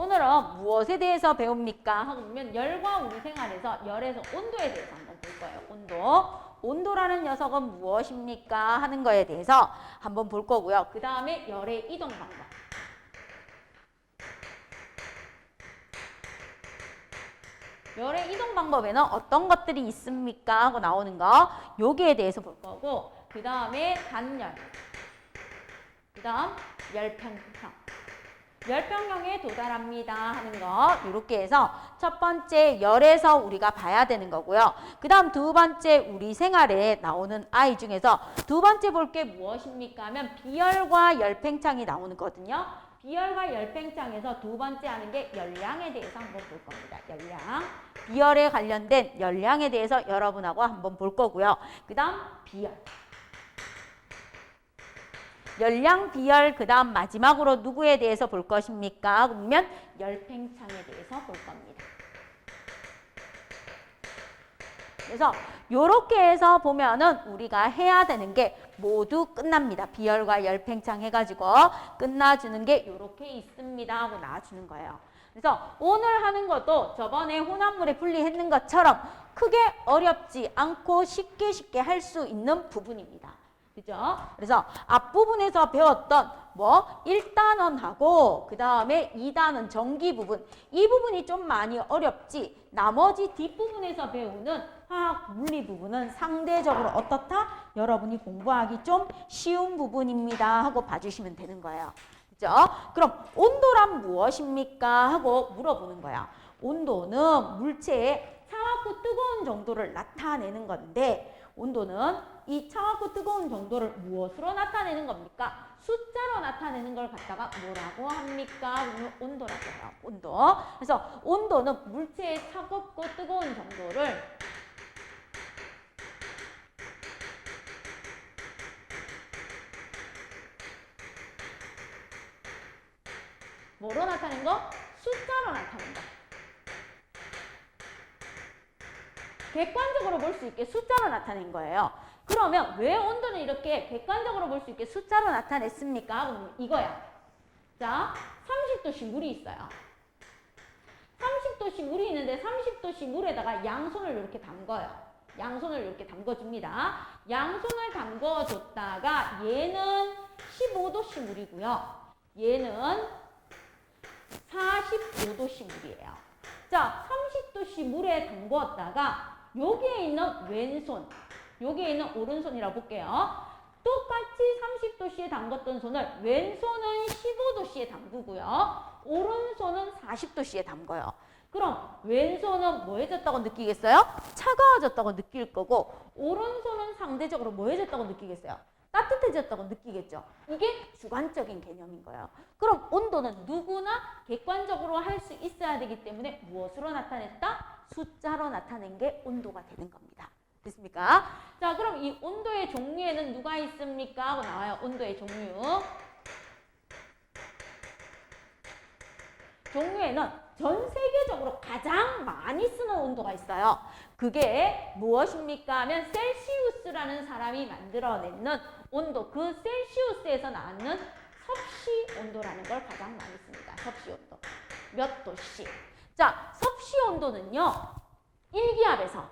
오늘은 무엇에 대해서 배웁니까? 하고 보면 열과 우리 생활에서 열에서 온도에 대해서 한번 볼 거예요. 온도. 온도라는 녀석은 무엇입니까? 하는 거에 대해서 한번 볼 거고요. 그 다음에 열의 이동 방법. 열의 이동 방법에는 어떤 것들이 있습니까? 하고 나오는 거. 여기에 대해서 볼 거고, 그 다음에 단열. 그 다음 열평형. 열평형에 도달합니다 하는 거 이렇게 해서 첫 번째 열에서 우리가 봐야 되는 거고요. 그 다음 두 번째 우리 생활에 나오는 아이 중에서 두 번째 볼 게 무엇입니까 하면 비열과 열팽창이 나오는 거거든요. 비열과 열팽창에서 두 번째 하는 게 열량에 대해서 한번 볼 겁니다. 열량. 비열에 관련된 열량에 대해서 여러분하고 한번 볼 거고요. 그 다음 비열. 열량, 비열, 그 다음 마지막으로 누구에 대해서 볼 것입니까? 그러면 열팽창에 대해서 볼 겁니다. 그래서 이렇게 해서 보면은 우리가 해야 되는 게 모두 끝납니다. 비열과 열팽창 해가지고 끝나주는 게 이렇게 있습니다 하고 나와주는 거예요. 그래서 오늘 하는 것도 저번에 혼합물에 분리했는 것처럼 크게 어렵지 않고 쉽게 할 수 있는 부분입니다. 그죠? 그래서 앞부분에서 배웠던 1단원하고 그 다음에 2단원 전기 부분 이 부분이 좀 많이 어렵지 나머지 뒷부분에서 배우는 화학 물리 부분은 상대적으로 어떻다? 여러분이 공부하기 좀 쉬운 부분입니다 하고 봐주시면 되는 거예요. 그죠? 그럼 온도란 무엇입니까? 하고 물어보는 거야. 온도는 물체의 차갑고 뜨거운 정도를 나타내는 건데 온도는 이 차갑고 뜨거운 정도를 무엇으로 나타내는 겁니까? 숫자로 나타내는 걸 갖다가 뭐라고 합니까? 온도라고 해요. 온도. 그래서 온도는 물체의 차갑고 뜨거운 정도를 뭐로 나타내는 거? 숫자로 나타낸다. 객관적으로 볼 수 있게 숫자로 나타낸 거예요. 그러면 왜 온도는 이렇게 객관적으로 볼 수 있게 숫자로 나타냈습니까? 그러면 이거야. 자, 30도씨 물이 있어요. 30도씨 물이 있는데 30도씨 물에다가 양손을 이렇게 담궈요. 양손을 이렇게 담궈줍니다. 양손을 담궈줬다가 얘는 15도씨 물이고요. 얘는 45도씨 물이에요. 자, 30도씨 물에 담궜다가 여기에 있는 왼손, 여기에 있는 오른손이라고 볼게요. 똑같이 30도씨에 담궜던 손을 왼손은 15도씨에 담그고요. 오른손은 40도씨에 담궈요. 그럼 왼손은 뭐해졌다고 느끼겠어요? 차가워졌다고 느낄 거고 오른손은 상대적으로 뭐해졌다고 느끼겠어요? 따뜻해졌다고 느끼겠죠. 이게 주관적인 개념인 거예요. 그럼 온도는 누구나 객관적으로 할 수 있어야 되기 때문에 무엇으로 나타냈다? 숫자로 나타낸 게 온도가 되는 겁니다. 됐습니까? 자, 그럼 이 온도의 종류에는 누가 있습니까? 하고 나와요. 온도의 종류. 종류에는 전 세계적으로 가장 많이 쓰는 온도가 있어요. 그게 무엇입니까? 하면 셀시우스라는 사람이 만들어내는 온도, 그 셀시우스에서 나는 섭씨 온도라는 걸 가장 많이 씁니다. 섭씨 온도. 몇 도씨. 자, 섭씨 온도는요. 일기압에서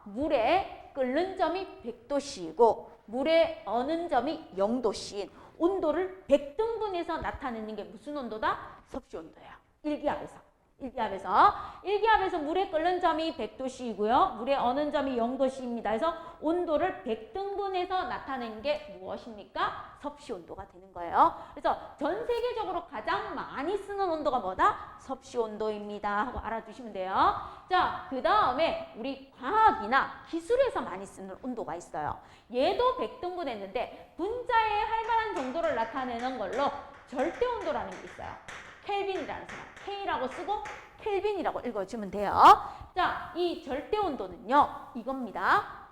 물의 끓는 점이 100도씨이고 물의 어는 점이 0도씨인 온도를 100등분해서 나타내는 게 무슨 온도다? 섭씨 온도예요. 일기압에서 물의 끓는 점이 100도씨이고요. 물의 어는 점이 0도씨입니다. 그래서 온도를 100등분해서 나타내는 게 무엇입니까? 섭씨 온도가 되는 거예요. 그래서 전 세계적으로 가장 많이 쓰는 온도가 뭐다? 섭씨 온도입니다. 하고 알아두시면 돼요. 자, 그 다음에 우리 과학이나 기술에서 많이 쓰는 온도가 있어요. 얘도 100등분했는데 분자의 활발한 정도를 나타내는 걸로 절대 온도라는 게 있어요. 켈빈이라는 사람. K라고 쓰고 켈빈이라고 읽어주면 돼요. 자, 이 절대 온도는요. 이겁니다.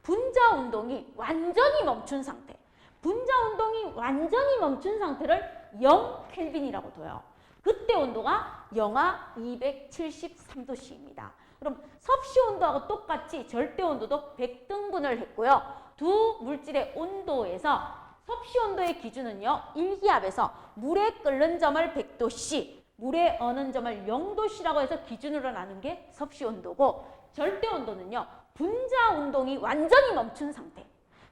분자 운동이 완전히 멈춘 상태. 분자 운동이 완전히 멈춘 상태를 0켈빈이라고 둬요. 그때 온도가 영하 273도씨입니다. 그럼 섭씨 온도하고 똑같이 절대 온도도 100등분을 했고요. 두 물질의 온도에서 섭씨 온도의 기준은요. 일기압에서 물에 끓는 점을 100도씨, 물에 어는 점을 0도씨라고 해서 기준으로 나눈 게 섭씨 온도고, 절대 온도는요. 분자 운동이 완전히 멈춘 상태.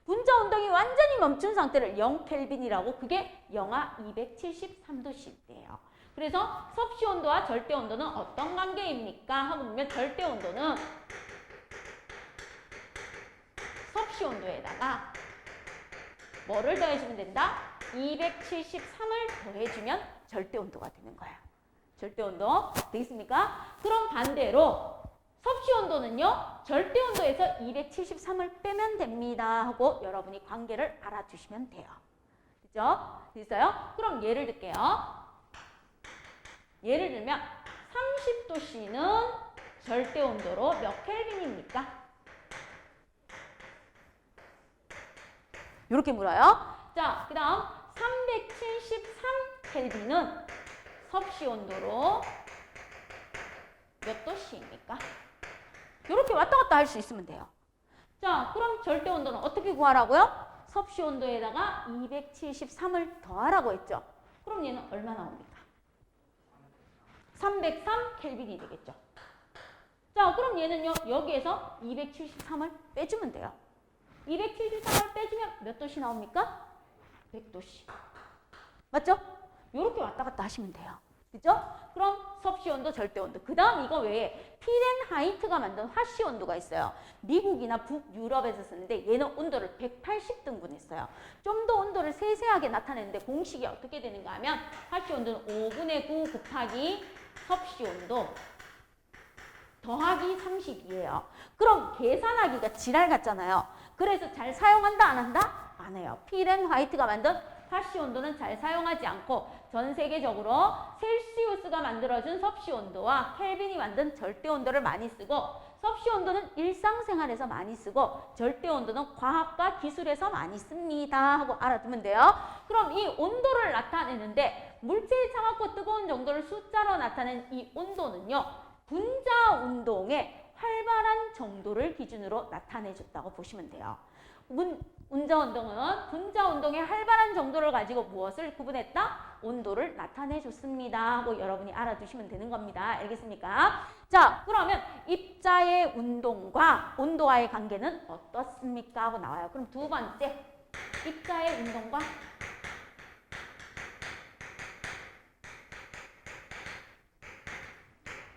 분자 운동이 완전히 멈춘 상태를 0켈빈이라고, 그게 영하 273도씨대예요. 그래서 섭씨 온도와 절대 온도는 어떤 관계입니까? 하고 보면 절대 온도는 섭씨 온도에다가 뭐를 더해주면 된다? 273을 더해주면 절대 온도가 되는 거예요. 절대 온도 되겠습니까? 그럼 반대로 섭씨 온도는요. 절대 온도에서 273을 빼면 됩니다 하고 여러분이 관계를 알아두시면 돼요. 그죠? 됐어요? 그럼 예를 들게요. 예를 들면 30도씨는 절대 온도로 몇 켈빈입니까? 이렇게 물어요. 자, 그 다음 373켈빈은 섭씨 온도로 몇 도씨입니까? 이렇게 왔다 갔다 할 수 있으면 돼요. 자, 그럼 절대 온도는 어떻게 구하라고요? 섭씨 온도에다가 273을 더하라고 했죠. 그럼 얘는 얼마 나옵니까? 303켈빈이 되겠죠. 자, 그럼 얘는요. 여기에서 273을 빼주면 돼요. 273을 빼주면 몇 도씨 나옵니까? 100도씨. 맞죠? 이렇게 왔다 갔다 하시면 돼요. 그죠? 그럼 섭씨 온도, 절대 온도. 그 다음 이거 외에 피렌하이트가 만든 화씨 온도가 있어요. 미국이나 북유럽에서 쓰는데 얘는 온도를 180등분 했어요. 좀 더 온도를 세세하게 나타내는데 공식이 어떻게 되는가 하면 화씨 온도는 5분의 9 곱하기 섭씨 온도 더하기 32예요. 그럼 계산하기가 지랄 같잖아요. 그래서 잘 사용한다 안 한다? 안 해요. 피렌하이트가 만든 화씨 온도는 잘 사용하지 않고 전 세계적으로 셀시우스가 만들어준 섭씨 온도와 켈빈이 만든 절대 온도를 많이 쓰고, 섭씨 온도는 일상생활에서 많이 쓰고 절대 온도는 과학과 기술에서 많이 씁니다 하고 알아두면 돼요. 그럼 이 온도를 나타내는데 물체의 차갑고 뜨거운 정도를 숫자로 나타낸 이 온도는요. 분자 운동의 활발한 정도를 기준으로 나타내줬다고 보시면 돼요. 분자 운동은 분자 운동의 활발한 정도를 가지고 무엇을 구분했다? 온도를 나타내줬습니다 하고 여러분이 알아두시면 되는 겁니다. 알겠습니까? 자, 그러면 입자의 운동과 온도와의 관계는 어떻습니까? 하고 나와요. 그럼 두 번째, 입자의 운동과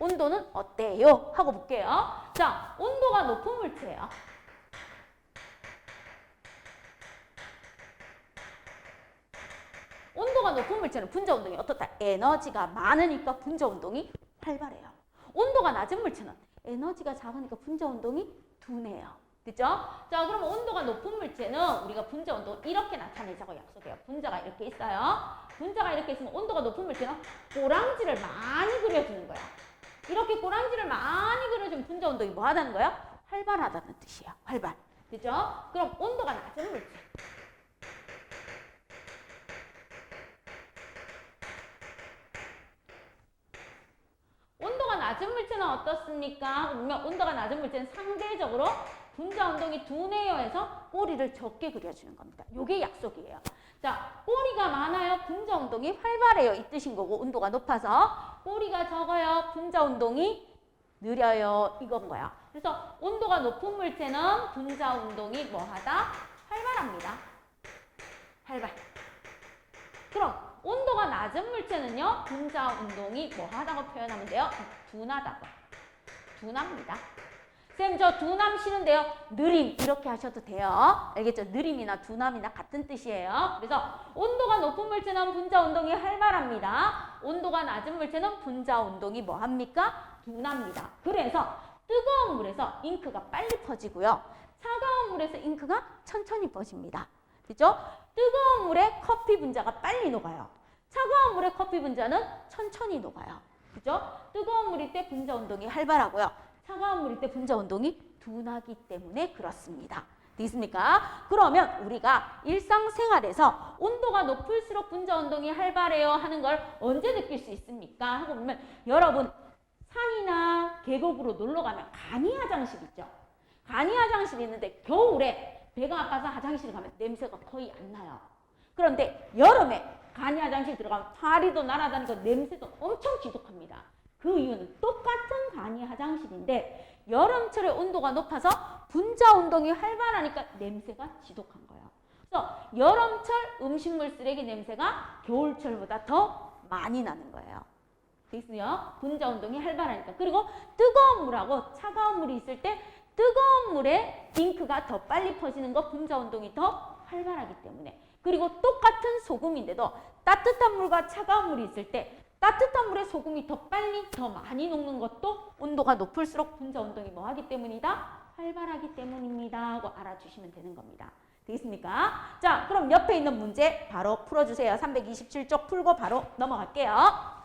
온도는 어때요? 하고 볼게요. 자, 온도가 높은 물체예요. 온도가 높은 물체는 분자 운동이 어떻다? 에너지가 많으니까 분자 운동이 활발해요. 온도가 낮은 물체는 에너지가 작으니까 분자 운동이 둔해요. 그죠? 자, 그럼 온도가 높은 물체는 우리가 분자 운동 이렇게 나타내자고 약속해요. 분자가 이렇게 있어요. 분자가 이렇게 있으면 온도가 높은 물체는 꼬랑지를 많이 그려주는 거야. 이렇게 꼬랑지를 많이 그려주면 분자 운동이 뭐 하다는 거예요? 활발하다는 뜻이에요. 활발. 그죠? 그럼 온도가 낮은 물체. 온도가 낮은 물체는 어떻습니까? 그러면 온도가 낮은 물체는 상대적으로 분자 운동이 둔해요 해서 꼬리를 적게 그려주는 겁니다. 요게 약속이에요. 자, 꼬리가 많아요. 분자 운동이 활발해요. 이 뜻인 거고, 온도가 높아서 꼬리가 적어요. 분자 운동이 느려요. 이건 거야. 그래서 온도가 높은 물체는 분자 운동이 뭐하다? 활발합니다. 활발. 그럼 온도가 낮은 물체는요. 분자 운동이 뭐하다고 표현하면 돼요? 둔하다고. 둔합니다. 쌤, 저 둔함 싫은데요. 느림 이렇게 하셔도 돼요. 알겠죠? 느림이나 둔함이나 같은 뜻이에요. 그래서 온도가 높은 물체는 분자 운동이 활발합니다. 온도가 낮은 물체는 분자 운동이 뭐합니까? 둔합니다. 그래서 뜨거운 물에서 잉크가 빨리 퍼지고요. 차가운 물에서 잉크가 천천히 퍼집니다. 그죠? 뜨거운 물에 커피 분자가 빨리 녹아요. 차가운 물에 커피 분자는 천천히 녹아요. 그죠? 뜨거운 물일 때 분자 운동이 활발하고요. 차가운 물일 때 분자 운동이 둔하기 때문에 그렇습니다. 되겠습니까? 그러면 우리가 일상생활에서 온도가 높을수록 분자 운동이 활발해요 하는 걸 언제 느낄 수 있습니까? 하고 보면 여러분 산이나 계곡으로 놀러 가면 간이 화장실 있죠? 간이 화장실이 있는데 겨울에 배가 아파서 화장실 가면 냄새가 거의 안 나요. 그런데 여름에 간이 화장실 들어가면 파리도 날아다니고 냄새도 엄청 지독합니다. 그 이유는 똑같은 간이 화장실인데 여름철에 온도가 높아서 분자 운동이 활발하니까 냄새가 지독한 거예요. 그래서 여름철 음식물 쓰레기 냄새가 겨울철보다 더 많이 나는 거예요. 됐어요? 분자 운동이 활발하니까. 그리고 뜨거운 물하고 차가운 물이 있을 때 뜨거운 물에 잉크가 더 빨리 퍼지는 거 분자 운동이 더 활발하기 때문에. 그리고 똑같은 소금인데도 따뜻한 물과 차가운 물이 있을 때 따뜻한 물에 소금이 더 빨리 더 많이 녹는 것도 온도가 높을수록 분자 운동이 뭐 하기 때문이다? 활발하기 때문입니다 하고 알아주시면 되는 겁니다. 되겠습니까? 자, 그럼 옆에 있는 문제 바로 풀어주세요. 327쪽 풀고 바로 넘어갈게요.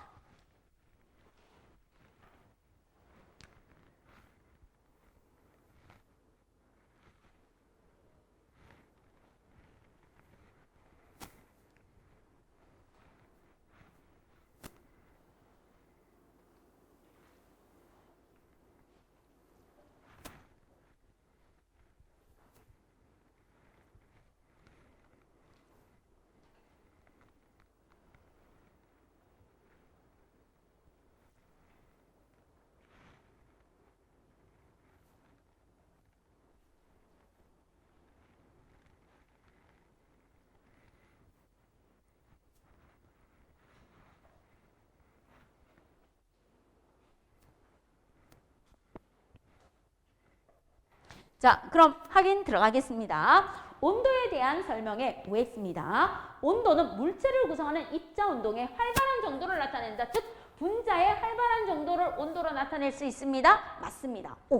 자, 그럼 확인 들어가겠습니다. 온도에 대한 설명에 구했습니다. 온도는 물체를 구성하는 입자 운동의 활발한 정도를 나타낸다. 즉, 분자의 활발한 정도를 온도로 나타낼 수 있습니다. 맞습니다. 오.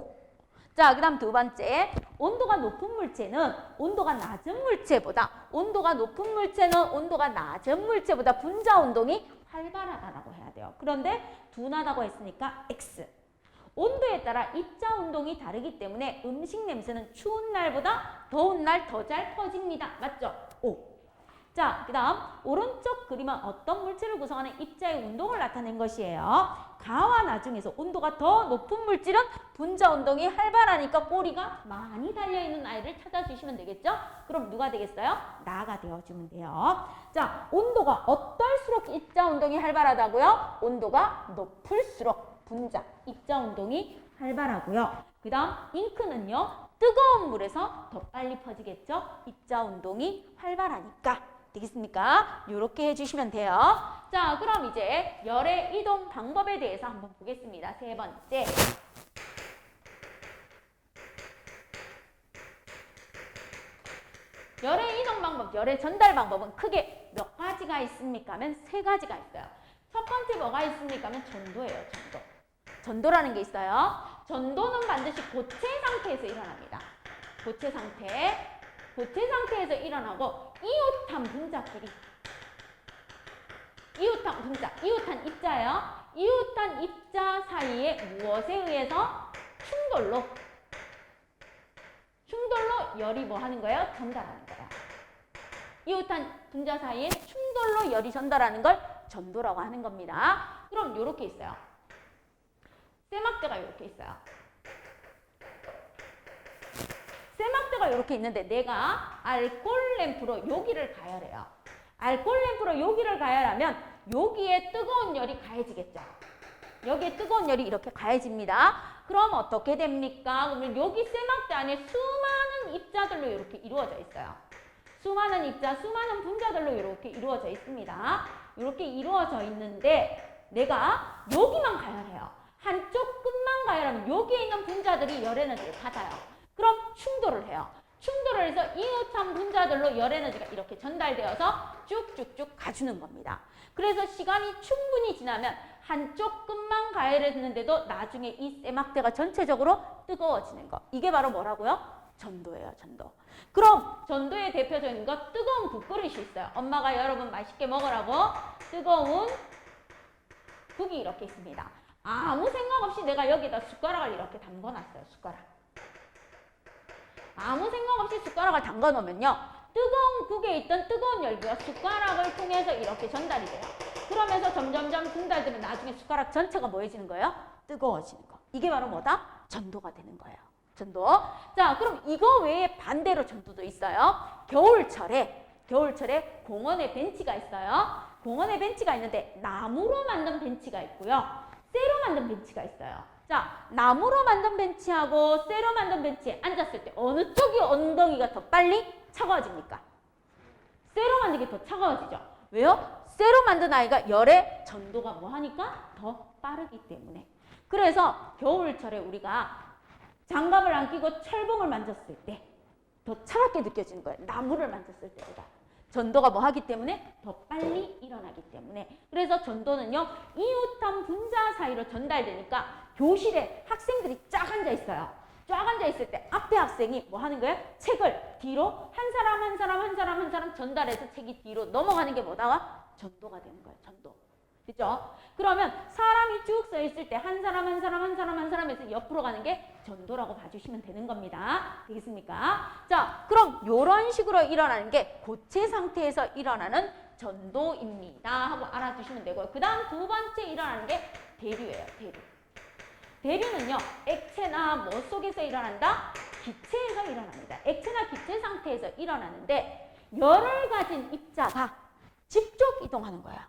자, 그 다음 두 번째. 온도가 높은 물체는 온도가 낮은 물체보다 분자 운동이 활발하다라고 해야 돼요. 그런데 둔하다고 했으니까 X. 온도에 따라 입자 운동이 다르기 때문에 음식 냄새는 추운 날보다 더운 날 더 잘 퍼집니다. 맞죠? 오. 자, 그 다음 오른쪽 그림은 어떤 물질을 구성하는 입자의 운동을 나타낸 것이에요. 가와 나 중에서 온도가 더 높은 물질은 분자 운동이 활발하니까 꼬리가 많이 달려있는 아이를 찾아주시면 되겠죠? 그럼 누가 되겠어요? 나가 되어주면 돼요. 자, 온도가 어떨수록 입자 운동이 활발하다고요? 온도가 높을수록 분자, 입자 운동이 활발하고요. 그 다음 잉크는요. 뜨거운 물에서 더 빨리 퍼지겠죠? 입자 운동이 활발하니까. 되겠습니까? 이렇게 해주시면 돼요. 자, 그럼 이제 열의 이동 방법에 대해서 한번 보겠습니다. 세 번째. 열의 이동 방법, 열의 전달 방법은 크게 몇 가지가 있습니까? 하면 세 가지가 있어요. 첫 번째 뭐가 있습니까? 하면 전도예요. 전도. 전도라는 게 있어요. 전도는 반드시 고체 상태에서 일어납니다. 고체 상태에서 일어나고 이웃한 분자끼리 이웃한 입자예요. 이웃한 입자 사이에 무엇에 의해서 충돌로 열이 뭐 하는 거예요? 전달하는 거예요. 이웃한 분자 사이에 충돌로 열이 전달하는 걸 전도라고 하는 겁니다. 그럼 이렇게 있어요. 쇠막대가 이렇게 있어요. 쇠막대가 이렇게 있는데 내가 알코올 램프로 여기를 가열해요. 알코올 램프로 여기를 가열하면 여기에 뜨거운 열이 가해지겠죠. 여기에 뜨거운 열이 이렇게 가해집니다. 그럼 어떻게 됩니까? 그러면 여기 쇠막대 안에 수많은 입자들로 이렇게 이루어져 있어요. 수많은 입자, 수많은 분자들로 이렇게 이루어져 있습니다. 이렇게 이루어져 있는데 내가 여기만 가열해요. 한쪽 끝만 가열하면 여기에 있는 분자들이 열 에너지를 받아요. 그럼 충돌을 해요. 충돌을 해서 이웃한 분자들로 열 에너지가 이렇게 전달되어서 쭉쭉쭉 가주는 겁니다. 그래서 시간이 충분히 지나면 한쪽 끝만 가열했는데도 나중에 이 쇠막대가 전체적으로 뜨거워지는 거. 이게 바로 뭐라고요? 전도예요, 전도. 그럼 전도의 대표적인 거 뜨거운 국그릇이 있어요. 엄마가 여러분 맛있게 먹으라고 뜨거운 국이 이렇게 있습니다. 아무 생각 없이 내가 여기다 숟가락을 이렇게 담궈놨어요. 숟가락. 아무 생각 없이 숟가락을 담궈 놓으면요. 뜨거운 국에 있던 뜨거운 열기가 숟가락을 통해서 이렇게 전달이 돼요. 그러면서 점점점 전달되면 나중에 숟가락 전체가 뭐해지는 거예요? 뜨거워지는 거. 이게 바로 뭐다? 전도가 되는 거예요. 전도. 자, 그럼 이거 외에 반대로 전도도 있어요. 겨울철에 겨울철에 공원에 벤치가 있어요. 공원에 벤치가 있는데 나무로 만든 벤치가 있고요. 쇠로 만든 벤치가 있어요. 자, 나무로 만든 벤치하고 쇠로 만든 벤치에 앉았을 때 어느 쪽이 엉덩이가 더 빨리 차가워집니까? 쇠로 만든 게 더 차가워지죠. 왜요? 쇠로 만든 아이가 열의 전도가 뭐 하니까 더 빠르기 때문에. 그래서 겨울철에 우리가 장갑을 안 끼고 철봉을 만졌을 때 더 차갑게 느껴지는 거예요. 나무를 만졌을 때보다. 전도가 뭐 하기 때문에 더 빨리 일어나기 때문에. 그래서 전도는요, 이웃한 분자 사이로 전달되니까 교실에 학생들이 쫙 앉아 있어요. 쫙 앉아 있을 때 앞에 학생이 뭐 하는 거예요? 책을 뒤로 한 사람 한 사람 한 사람 한 사람 전달해서 책이 뒤로 넘어가는 게 뭐다가 전도가 되는 거예요. 전도. 그죠? 그러면 사람이 쭉 서 있을 때 한 사람 한 사람 한 사람 한 사람에서 옆으로 가는 게 전도라고 봐주시면 되는 겁니다. 되겠습니까? 자, 그럼 이런 식으로 일어나는 게 고체 상태에서 일어나는 전도입니다 하고 알아두시면 되고요. 그 다음 두 번째 일어나는 게 대류예요. 대류. 대류는요, 액체나 뭐 속에서 일어난다? 기체에서 일어납니다. 액체나 기체 상태에서 일어나는데 열을 가진 입자가 직접 이동하는 거예요.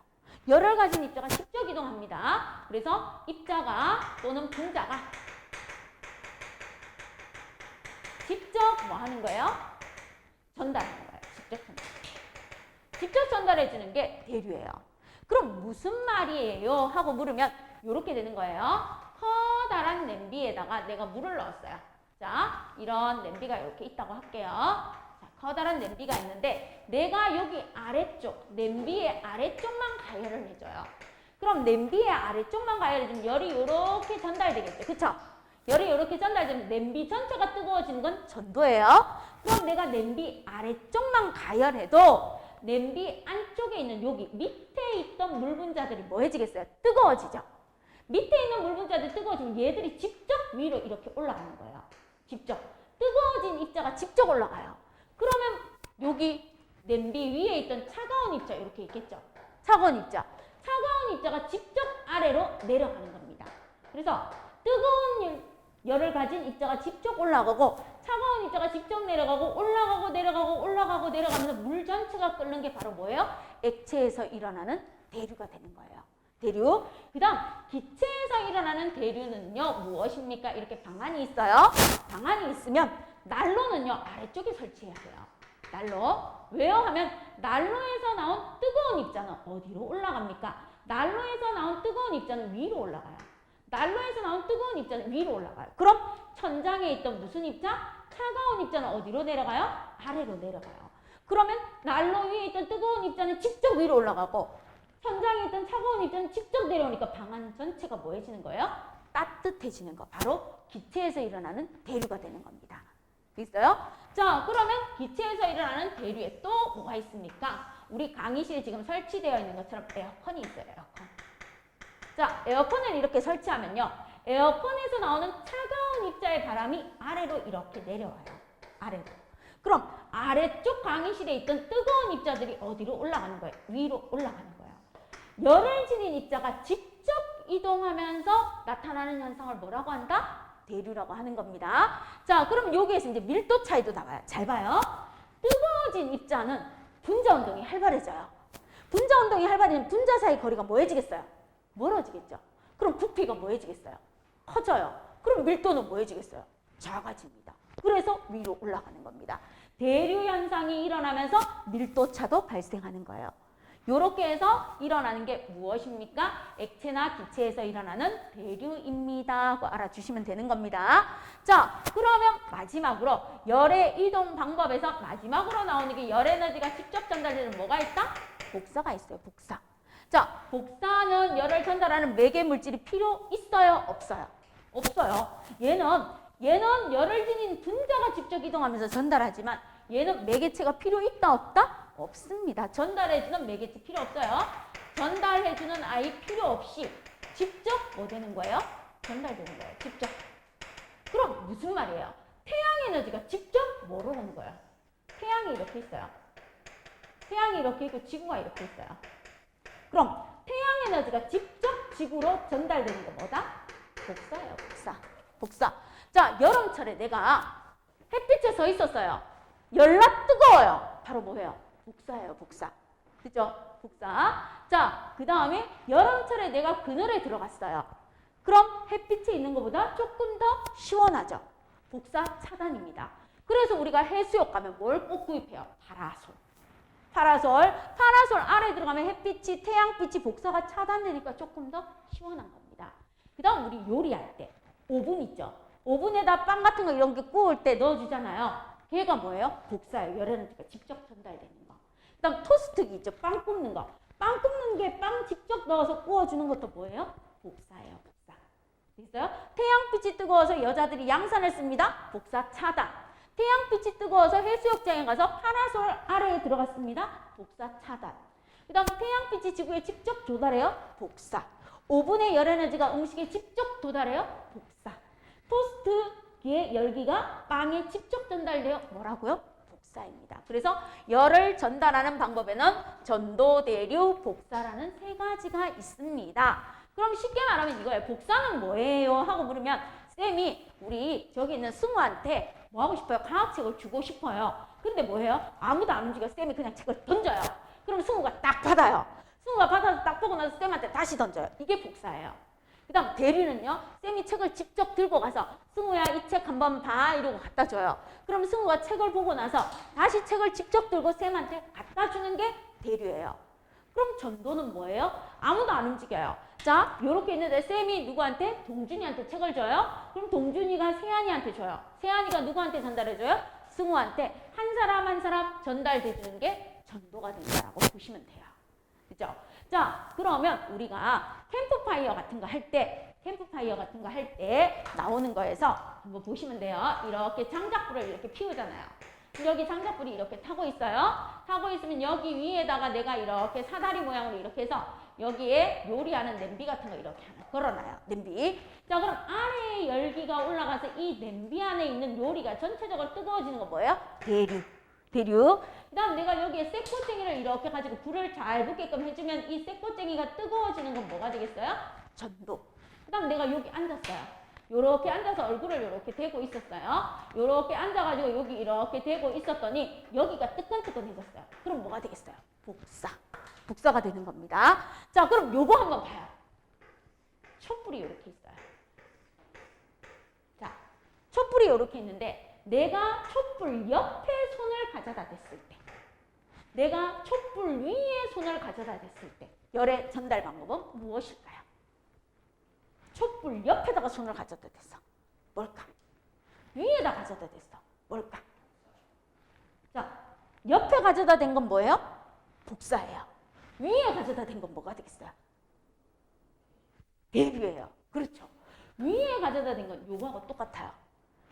열을 가진 입자가 직접 이동합니다. 그래서 입자가 또는 분자가 직접 뭐 하는 거예요? 전달하는 거예요. 직접 전달. 직접 전달해 주는 게 대류예요. 그럼 무슨 말이에요? 하고 물으면 이렇게 되는 거예요. 커다란 냄비에다가 내가 물을 넣었어요. 자, 이런 냄비가 이렇게 있다고 할게요. 자, 커다란 냄비가 있는데 내가 여기 아래쪽, 냄비의 아래쪽만 가열을 해줘요. 그럼 냄비의 아래쪽만 가열해주면 열이 이렇게 전달되겠죠. 그쵸? 열이 이렇게 전달되면 냄비 전체가 뜨거워지는 건 전도예요. 그럼 내가 냄비 아래쪽만 가열해도 냄비 안쪽에 있는 여기 밑에 있던 물 분자들이 뭐 해지겠어요? 뜨거워지죠. 밑에 있는 물 분자들이 뜨거워지면 얘들이 직접 위로 이렇게 올라가는 거예요. 직접. 뜨거워진 입자가 직접 올라가요. 그러면 여기 냄비 위에 있던 차가운 입자 이렇게 있겠죠. 차가운 입자. 차가운 입자가 직접 아래로 내려가는 겁니다. 그래서 뜨거운 열을 가진 입자가 직접 올라가고 차가운 입자가 직접 내려가고 올라가고 내려가고 올라가고 내려가면서 물 전체가 끓는 게 바로 뭐예요? 액체에서 일어나는 대류가 되는 거예요. 대류. 그 다음 기체에서 일어나는 대류는요 무엇입니까? 이렇게 방안이 있어요. 방안이 있으면 난로는요 아래쪽에 설치해야 돼요. 난로. 왜요? 하면 난로에서 나온 뜨거운 입자는 어디로 올라갑니까? 난로에서 나온 뜨거운 입자는 위로 올라가요. 난로에서 나온 뜨거운 입자는 위로 올라가요. 그럼 천장에 있던 무슨 입자? 차가운 입자는 어디로 내려가요? 아래로 내려가요. 그러면 난로 위에 있던 뜨거운 입자는 직접 위로 올라가고 천장에 있던 차가운 입자는 직접 내려오니까 방안 전체가 뭐해지는 거예요? 따뜻해지는 거. 바로 기체에서 일어나는 대류가 되는 겁니다. 있어요? 자, 그러면 기체에서 일어나는 대류에 또 뭐가 있습니까? 우리 강의실에 지금 설치되어 있는 것처럼 에어컨이 있어요. 에어컨. 자, 에어컨을 이렇게 설치하면요. 에어컨에서 나오는 차가운 입자의 바람이 아래로 이렇게 내려와요. 아래로. 그럼 아래쪽 강의실에 있던 뜨거운 입자들이 어디로 올라가는 거예요? 위로 올라가는 거예요. 열을 지닌 입자가 직접 이동하면서 나타나는 현상을 뭐라고 한다? 대류라고 하는 겁니다. 자, 그럼 여기에서 이제 밀도 차이도 나와요. 잘 봐요. 뜨거워진 입자는 분자 운동이 활발해져요. 분자 운동이 활발해지면 분자 사이 거리가 뭐해지겠어요? 멀어지겠죠. 그럼 부피가 뭐해지겠어요? 커져요. 그럼 밀도는 뭐해지겠어요? 작아집니다. 그래서 위로 올라가는 겁니다. 대류 현상이 일어나면서 밀도 차도 발생하는 거예요. 이렇게 해서 일어나는 게 무엇입니까? 액체나 기체에서 일어나는 대류입니다 하고 알아주시면 되는 겁니다. 자, 그러면 마지막으로 열의 이동 방법에서 마지막으로 나오는 게 열 에너지가 직접 전달되는 뭐가 있다? 복사가 있어요. 복사. 자, 복사는 열을 전달하는 매개 물질이 필요 있어요? 없어요? 없어요. 얘는 열을 지닌 분자가 직접 이동하면서 전달하지만 얘는 매개체가 필요 있다 없다? 없습니다. 전달해주는 매개체 필요 없어요. 전달해주는 아이 필요 없이 직접 뭐 되는 거예요? 전달되는 거예요. 직접. 그럼 무슨 말이에요? 태양 에너지가 직접 뭐로 오는 거예요? 태양이 이렇게 있어요. 태양이 이렇게 있고 지구가 이렇게 있어요. 그럼 태양 에너지가 직접 지구로 전달되는 거 뭐다? 복사예요. 복사. 복사. 자, 여름철에 내가 햇빛에 서 있었어요. 열나 뜨거워요. 바로 뭐예요? 복사예요, 복사. 그죠? 복사. 자, 그 다음에 여름철에 내가 그늘에 들어갔어요. 그럼 햇빛에 있는 것보다 조금 더 시원하죠. 복사 차단입니다. 그래서 우리가 해수욕 가면 뭘 꼭 구입해요? 파라솔. 파라솔 아래에 들어가면 햇빛이, 태양빛이 복사가 차단되니까 조금 더 시원한 겁니다. 그 다음 우리 요리할 때 오븐 있죠? 오븐에다 빵 같은 거 이런 게 구울 때 넣어주잖아요. 걔가 뭐예요? 복사예요. 열 에너지가 직접 전달되는 거. 그 다음 토스트기 있죠? 빵 굽는 거. 빵 굽는 게 빵 직접 넣어서 구워주는 것도 뭐예요? 복사예요. 복사. 됐어요? 태양빛이 뜨거워서 여자들이 양산을 씁니다. 복사 차단. 태양빛이 뜨거워서 해수욕장에 가서 파라솔 아래에 들어갔습니다. 복사 차단. 그 다음 태양빛이 지구에 직접 도달해요. 복사. 오븐의 열 에너지가 음식에 직접 도달해요. 복사. 토스트기의 열기가 빵에 직접 전달돼요. 뭐라고요? 복사입니다. 그래서 열을 전달하는 방법에는 전도, 대류, 복사라는 세 가지가 있습니다. 그럼 쉽게 말하면 이거예요. 복사는 뭐예요? 하고 물으면 쌤이 우리 저기 있는 승우한테 뭐 하고 싶어요? 과학책을 주고 싶어요. 근데 뭐예요? 아무도 안 움직여. 쌤이 그냥 책을 던져요. 그럼 승우가 딱 받아요. 승우가 받아서 딱 보고 나서 쌤한테 다시 던져요. 이게 복사예요. 그 다음 대류는요. 쌤이 책을 직접 들고 가서 승우야 이 책 한번 봐 이러고 갖다 줘요. 그럼 승우가 책을 보고 나서 다시 책을 직접 들고 쌤한테 갖다 주는 게 대류예요. 그럼 전도는 뭐예요? 아무도 안 움직여요. 자, 요렇게 있는데 쌤이 누구한테? 동준이한테 책을 줘요. 그럼 동준이가 세안이한테 줘요. 세안이가 누구한테 전달해줘요? 승우한테 한 사람 한 사람 전달돼 주는 게 전도가 된다라고 보시면 돼요. 그죠? 자, 그러면 우리가 캠프파이어 같은 거 할 때 나오는 거에서 한번 보시면 돼요. 이렇게 장작불을 이렇게 피우잖아요. 여기 장작불이 이렇게 타고 있어요. 타고 있으면 여기 위에다가 내가 이렇게 사다리 모양으로 이렇게 해서 여기에 요리하는 냄비 같은 거 이렇게 하나 걸어놔요. 냄비. 자, 그럼 아래에 열기가 올라가서 이 냄비 안에 있는 요리가 전체적으로 뜨거워지는 거 뭐예요? 대류. 그 다음 내가 여기에 쇠꼬챙이를 이렇게 가지고 불을 잘 붙게끔 해주면 이 쇠꼬챙이가 뜨거워지는 건 뭐가 되겠어요? 전도. 그 다음 내가 여기 앉았어요. 요렇게 앉아서 얼굴을 요렇게 대고 있었어요. 요렇게 앉아가지고 여기 이렇게 대고 있었더니 여기가 뜨끈뜨끈해졌어요. 그럼 뭐가 되겠어요? 복사. 복사가 되는 겁니다. 자, 그럼 요거 한번 봐요. 촛불이 요렇게 있어요. 자, 촛불이 요렇게 있는데 내가 촛불 옆에 손을 가져다 댔을 때, 내가 촛불 위에 손을 가져다 댔을 때 열의 전달 방법은 무엇일까요? 촛불 옆에다가 손을 가져다 댔어. 뭘까? 위에다 가져다 댔어. 뭘까? 자, 옆에 가져다 댄 건 뭐예요? 복사예요. 위에 가져다 댄 건 뭐가 되겠어요? 대류예요. 그렇죠. 위에 가져다 댄 건 요거하고 똑같아요.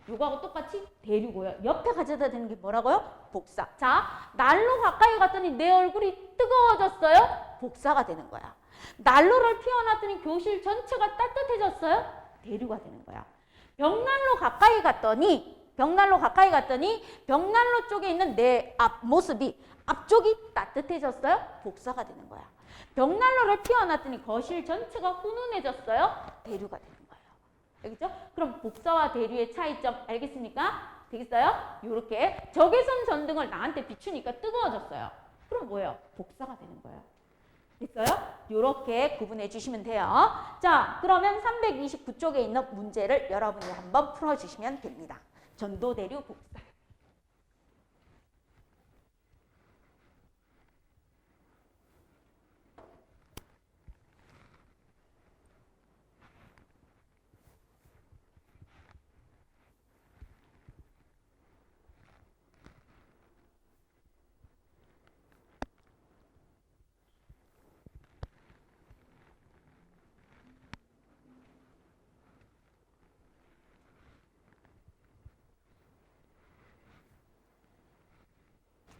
요거하고 똑같이 대류고요. 옆에 가져다 대는 게 뭐라고요? 복사. 자, 난로 가까이 갔더니 내 얼굴이 뜨거워졌어요? 복사가 되는 거야. 난로를 피워놨더니 교실 전체가 따뜻해졌어요? 대류가 되는 거야. 벽난로 가까이 갔더니 벽난로 쪽에 있는 내 앞모습이 앞쪽이 따뜻해졌어요? 복사가 되는 거야. 벽난로를 피워놨더니 거실 전체가 훈훈해졌어요? 대류가 되는 거예요. 알겠죠? 그럼 복사와 대류의 차이점 알겠습니까? 되겠어요? 요렇게 적외선 전등을 나한테 비추니까 뜨거워졌어요. 그럼 뭐예요? 복사가 되는 거예요. 됐어요? 요렇게 구분해 주시면 돼요. 자, 그러면 329쪽에 있는 문제를 여러분이 한번 풀어주시면 됩니다. 전도, 대류, 복사.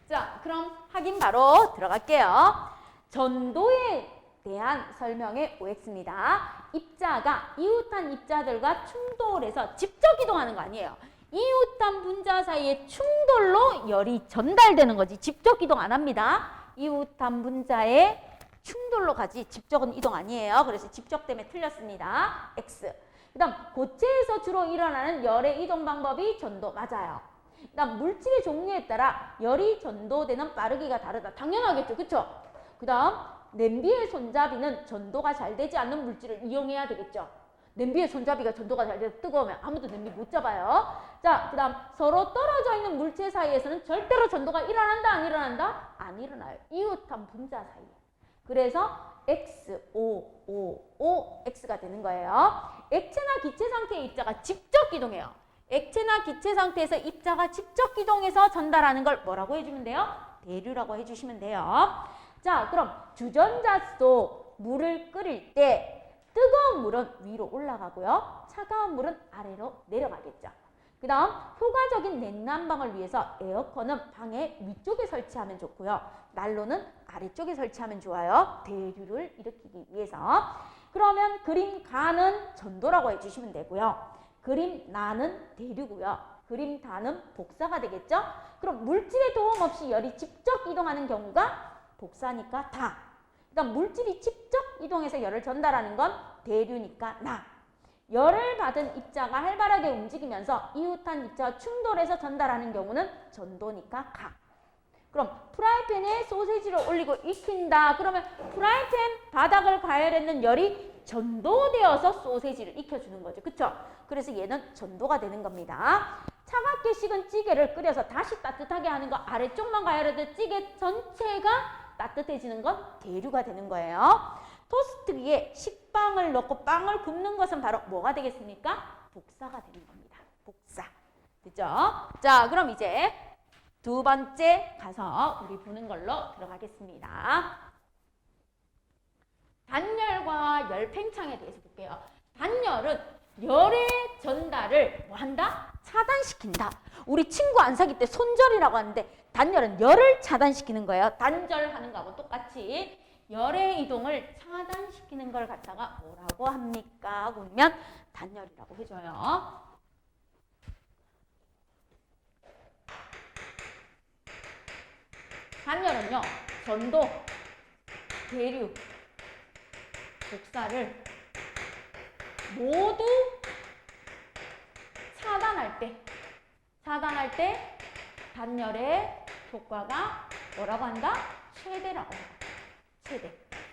자, 그럼 확인 바로 들어갈게요. 전도에 대한 설명의 OX입니다. 입자가 이웃한 입자들과 충돌해서 직접 이동하는 거 아니에요. 이웃한 분자 사이의 충돌로 열이 전달되는 거지 직접 이동 안 합니다. 이웃한 분자의 충돌로 가지 직접은 이동 아니에요. 그래서 직접 때문에 틀렸습니다. X. 그 다음 고체에서 주로 일어나는 열의 이동 방법이 전도 맞아요. 그다음 물질의 종류에 따라 열이 전도되는 빠르기가 다르다. 당연하겠죠. 그쵸? 그다음 냄비의 손잡이는 전도가 잘 되지 않는 물질을 이용해야 되겠죠. 냄비의 손잡이가 전도가 잘 돼서 뜨거우면 아무도 냄비 못 잡아요. 자, 그다음 서로 떨어져 있는 물체 사이에서는 절대로 전도가 일어난다, 안 일어난다? 안 일어나요. 이웃한 분자 사이에. 그래서 X, O, X가 되는 거예요. 액체나 기체 상태의 입자가 직접 이동해요. 액체나 기체 상태에서 입자가 직접 이동해서 전달하는 걸 뭐라고 해주면 돼요? 대류라고 해주시면 돼요. 자, 그럼 주전자 속 물을 끓일 때 뜨거운 물은 위로 올라가고요. 차가운 물은 아래로 내려가겠죠. 그 다음 효과적인 냉난방을 위해서 에어컨은 방의 위쪽에 설치하면 좋고요. 난로는 아래쪽에 설치하면 좋아요. 대류를 일으키기 위해서. 그러면 그림 가는 전도라고 해주시면 되고요. 그림 나는 대류고요. 그림 다는 복사가 되겠죠. 그럼 물질의 도움 없이 열이 직접 이동하는 경우가 복사니까 다. 그러니까 물질이 직접 이동해서 열을 전달하는 건 대류니까 나. 열을 받은 입자가 활발하게 움직이면서 이웃한 입자와 충돌해서 전달하는 경우는 전도니까 가. 그럼 프라이팬에 소세지를 올리고 익힌다. 그러면 프라이팬 바닥을 가열했는 열이 전도되어서 소세지를 익혀주는 거죠. 그쵸? 그래서 얘는 전도가 되는 겁니다. 차갑게 식은 찌개를 끓여서 다시 따뜻하게 하는 거 아래쪽만 가열해도 찌개 전체가 따뜻해지는 건 대류가 되는 거예요. 토스트 위에 식빵을 넣고 빵을 굽는 것은 바로 뭐가 되겠습니까? 복사가 되는 겁니다. 복사. 됐죠? 자, 그럼 이제 두 번째 가서 우리 보는 걸로 들어가겠습니다. 단열과 열팽창에 대해서 볼게요. 단열은 열의 전달을 뭐 한다? 차단시킨다. 우리 친구 안 사귈 때 손절이라고 하는데 단열은 열을 차단시키는 거예요. 단절하는 거하고 똑같이 열의 이동을 차단시키는 걸 갖다가 뭐라고 합니까? 그러면 단열이라고 해줘요. 단열은요, 전도, 대류, 복사를 모두 차단할 때 단열의 효과가 뭐라고 한다? 최대라고 한다. 최대.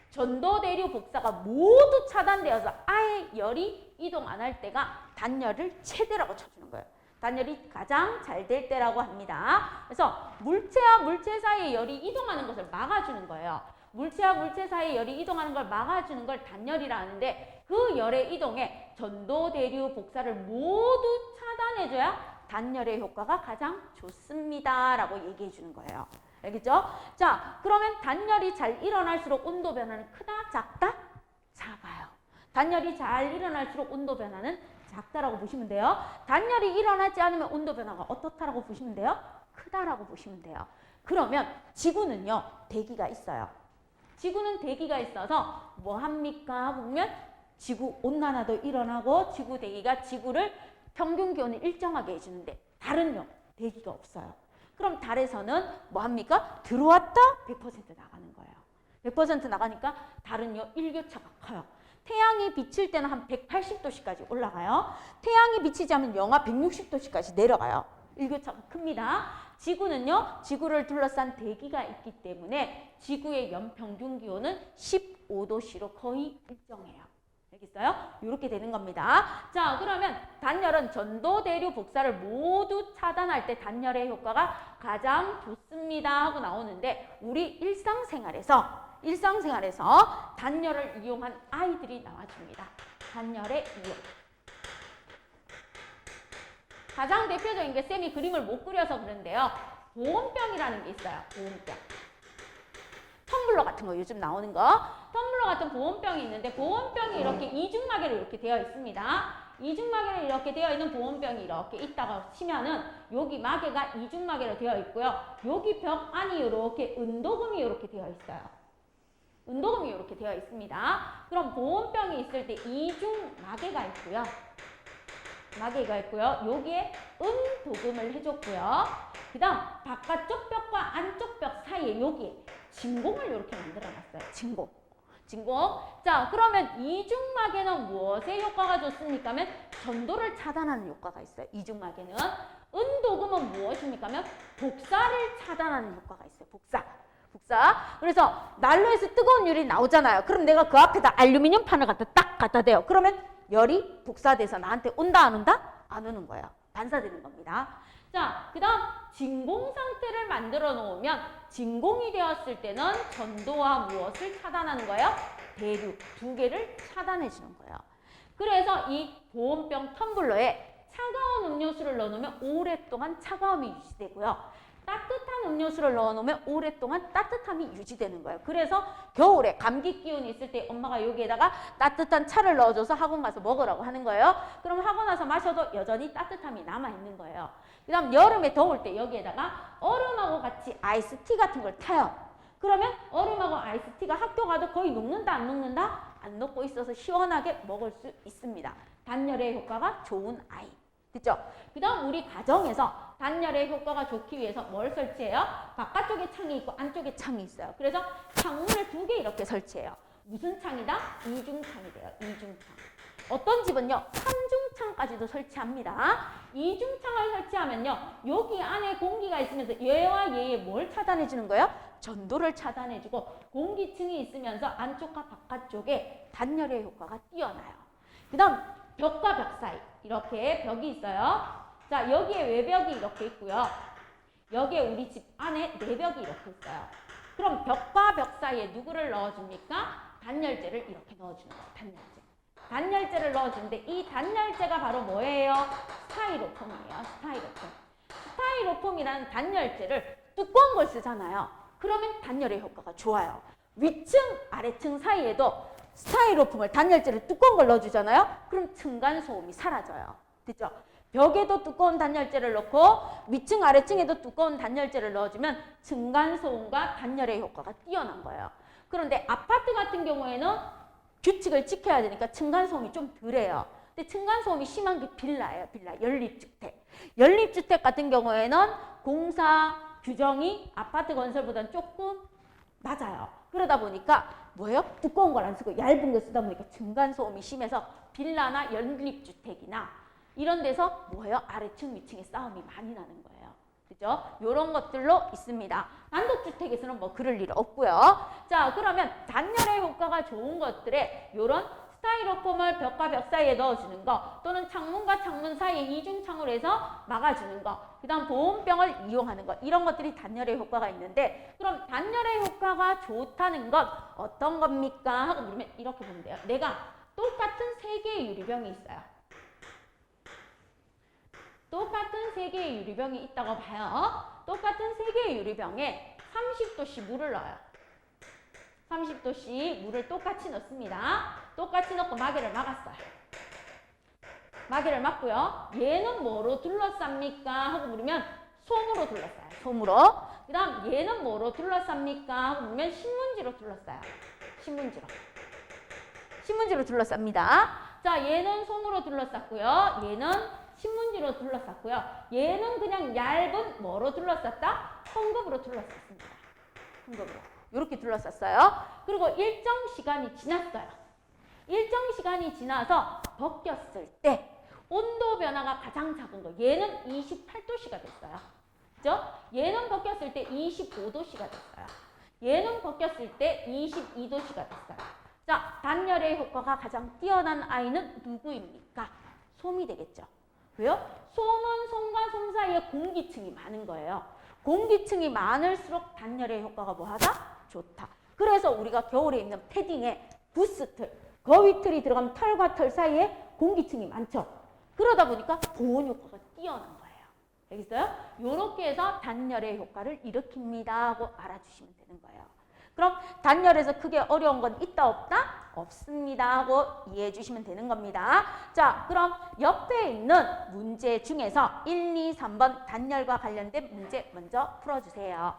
전도, 대류, 복사가 모두 차단되어서 아예 열이 이동 안 할 때가 단열을 최대라고 쳐주는 거예요. 단열이 가장 잘 될 때라고 합니다. 그래서 물체와 물체 사이에 열이 이동하는 것을 막아주는 거예요. 물체와 물체 사이에 열이 이동하는 걸 막아주는 걸 단열이라 하는데 그 열의 이동에 전도, 대류, 복사를 모두 차단해줘야 단열의 효과가 가장 좋습니다. 라고 얘기해 주는 거예요. 알겠죠? 자, 그러면 단열이 잘 일어날수록 온도 변화는 크다, 작다? 작아요. 단열이 잘 일어날수록 온도 변화는 작다라고 보시면 돼요. 단열이 일어나지 않으면 온도 변화가 어떻다라고 보시면 돼요? 크다라고 보시면 돼요. 그러면 지구는요, 대기가 있어요. 지구는 대기가 있어서 뭐 합니까? 보면 지구 온난화도 일어나고 지구 대기가 지구를 평균 기온을 일정하게 해주는데 달은요, 대기가 없어요. 그럼 달에서는 뭐 합니까? 들어왔다 100% 나가는 거예요. 100% 나가니까 달은요, 일교차가 커요. 태양이 비칠 때는 한 180도씨까지 올라가요. 태양이 비치지 않으면 영하 160도씨까지 내려가요. 일교차가 큽니다. 지구는요, 지구를 둘러싼 대기가 있기 때문에 지구의 연평균 기온은 15도씨로 거의 일정해요. 알겠어요? 이렇게 되는 겁니다. 자, 그러면 단열은 전도, 대류, 복사를 모두 차단할 때 단열의 효과가 가장 좋습니다 하고 나오는데 우리 일상생활에서 단열을 이용한 아이들이 나와줍니다. 단열의 이용. 가장 대표적인 게 쌤이 그림을 못 그려서 그런데요. 보온병이라는 게 있어요. 보온병. 텀블러 같은 거 요즘 나오는 거. 텀블러 같은 보온병이 있는데 보온병이 이렇게 이중마개로 이렇게 되어 있습니다. 이중마개로 이렇게 되어 있는 보온병이 이렇게 있다가 치면은 여기 마개가 이중마개로 되어 있고요. 여기 벽 안이 이렇게 은도금이 이렇게 되어 있어요. 은도금이 이렇게 되어 있습니다. 그럼 보온병이 있을 때 이중 마개가 있고요. 여기에 은도금을 해줬고요. 그 다음 바깥쪽 벽과 안쪽 벽 사이에 여기에 진공을 이렇게 만들어놨어요. 진공. 자, 그러면 이중마개는 무엇에 효과가 좋습니까? 하면 전도를 차단하는 효과가 있어요. 이중마개는 은도금은 무엇입니까? 하면 복사를 차단하는 효과가 있어요. 복사. 그래서 난로에서 뜨거운 열이 나오잖아요. 그럼 내가 그 앞에다 알루미늄 판을 딱 갖다 대요. 그러면 열이 복사돼서 나한테 온다 안 온다? 안 오는 거예요. 반사되는 겁니다. 자, 그 다음 진공 상태를 만들어 놓으면 진공이 되었을 때는 전도와 무엇을 차단하는 거예요? 대류 두 개를 차단해 주는 거예요. 그래서 이 보온병 텀블러에 차가운 음료수를 넣어놓으면 오랫동안 차가움이 유지되고요. 따뜻한 음료수를 넣어놓으면 오랫동안 따뜻함이 유지되는 거예요. 그래서 겨울에 감기 기운이 있을 때 엄마가 여기에다가 따뜻한 차를 넣어줘서 학원 가서 먹으라고 하는 거예요. 그럼 하고 나서 마셔도 여전히 따뜻함이 남아있는 거예요. 그 다음 여름에 더울 때 여기에다가 얼음하고 같이 아이스티 같은 걸 타요. 그러면 얼음하고 아이스티가 학교 가도 거의 녹는다 안 녹는다? 안 녹고 있어서 시원하게 먹을 수 있습니다. 단열의 효과가 좋은 아이. 됐죠? 그 다음 우리 가정에서 단열의 효과가 좋기 위해서 뭘 설치해요? 바깥쪽에 창이 있고 안쪽에 창이 있어요. 그래서 창문을 두 개 이렇게 설치해요. 무슨 창이다? 이중창이 돼요. 이중창. 어떤 집은요, 삼중창까지도 설치합니다. 이중창을 설치하면요, 여기 안에 공기가 있으면서 얘와 얘의 뭘 차단해 주는 거예요? 전도를 차단해 주고 공기층이 있으면서 안쪽과 바깥쪽에 단열의 효과가 뛰어나요. 그 다음 벽과 벽 사이 이렇게 벽이 있어요. 자, 여기에 외벽이 이렇게 있고요. 여기에 우리 집 안에 내벽이 이렇게 있어요. 그럼 벽과 벽 사이에 누구를 넣어줍니까? 단열재를 이렇게 넣어주는 거예요. 단열재. 단열재를 넣어주는데 이 단열재가 바로 뭐예요? 스타이로폼이에요. 스타이로폼. 스타이로폼이라는 단열재를 두꺼운 걸 쓰잖아요. 그러면 단열의 효과가 좋아요. 위층, 아래층 사이에도 스타이로폼을 단열재를 두꺼운 걸 넣어주잖아요. 그럼 층간소음이 사라져요. 됐죠? 벽에도 두꺼운 단열재를 넣고 위층, 아래층에도 두꺼운 단열재를 넣어주면 층간소음과 단열의 효과가 뛰어난 거예요. 그런데 아파트 같은 경우에는 규칙을 지켜야 되니까 층간소음이 좀 덜해요. 근데 층간소음이 심한 게 빌라예요. 빌라, 연립주택. 연립주택 같은 경우에는 공사 규정이 아파트 건설보다는 조금 낮아요. 그러다 보니까 뭐예요? 두꺼운 걸 안 쓰고 얇은 걸 쓰다 보니까 층간소음이 심해서 빌라나 연립주택이나 이런 데서 뭐예요? 아래층, 위층의 싸움이 많이 나는 거예요. 그죠? 요런 것들로 있습니다. 단독주택에서는 뭐 그럴 일 없고요. 자, 그러면 단열의 효과가 좋은 것들에 요런 스타이로폼을 벽과 벽 사이에 넣어주는 거, 또는 창문과 창문 사이에 이중창으로 해서 막아주는 거, 그 다음 보온병을 이용하는 것, 이런 것들이 단열의 효과가 있는데, 그럼 단열의 효과가 좋다는 건 어떤 겁니까? 하고 물으면 이렇게 보면 돼요. 내가 똑같은 3개의 유리병이 있어요. 똑같은 3개의 유리병이 있다고 봐요. 똑같은 3개의 유리병에 30도씨 물을 넣어요. 30도씨 물을 똑같이 넣습니다. 똑같이 넣고 마개를 막았어요. 마개를 막고요. 얘는 뭐로 둘러쌉니까? 하고 물으면 솜으로 둘러싸요. 솜으로. 그 다음 얘는 뭐로 둘러쌉니까? 하고 물으면 신문지로 둘러싸요. 신문지로. 신문지로 둘러쌉니다. 자, 얘는 솜으로 둘러쌌고요. 얘는 신문지로 둘러쌌고요. 얘는 그냥 얇은 뭐로 둘러쌌다? 헝겊으로 둘러쌌습니다. 헝겊으로. 이렇게 둘러쌌어요. 그리고 일정 시간이 지났어요. 일정 시간이 지나서 벗겼을 때 온도 변화가 가장 작은 거. 얘는 28도씨가 됐어요. 그죠? 얘는 벗겼을 때 25도씨가 됐어요. 얘는 벗겼을 때 22도씨가 됐어요. 자, 단열의 효과가 가장 뛰어난 아이는 누구입니까? 솜이 되겠죠. 왜요? 솜은 솜과 솜 사이에 공기층이 많은 거예요. 공기층이 많을수록 단열의 효과가 뭐하다? 좋다. 그래서 우리가 겨울에 입는 패딩에 부스틀, 거위털이 들어가면 털과 털 사이에 공기층이 많죠. 그러다 보니까 보온 효과가 뛰어난 거예요. 알겠어요? 이렇게 해서 단열의 효과를 일으킵니다 하고 알아주시면 되는 거예요. 그럼 단열에서 크게 어려운 건 있다 없다? 없습니다 하고 이해해 주시면 되는 겁니다. 자, 그럼 옆에 있는 문제 중에서 1, 2, 3번 단열과 관련된 문제 먼저 풀어주세요.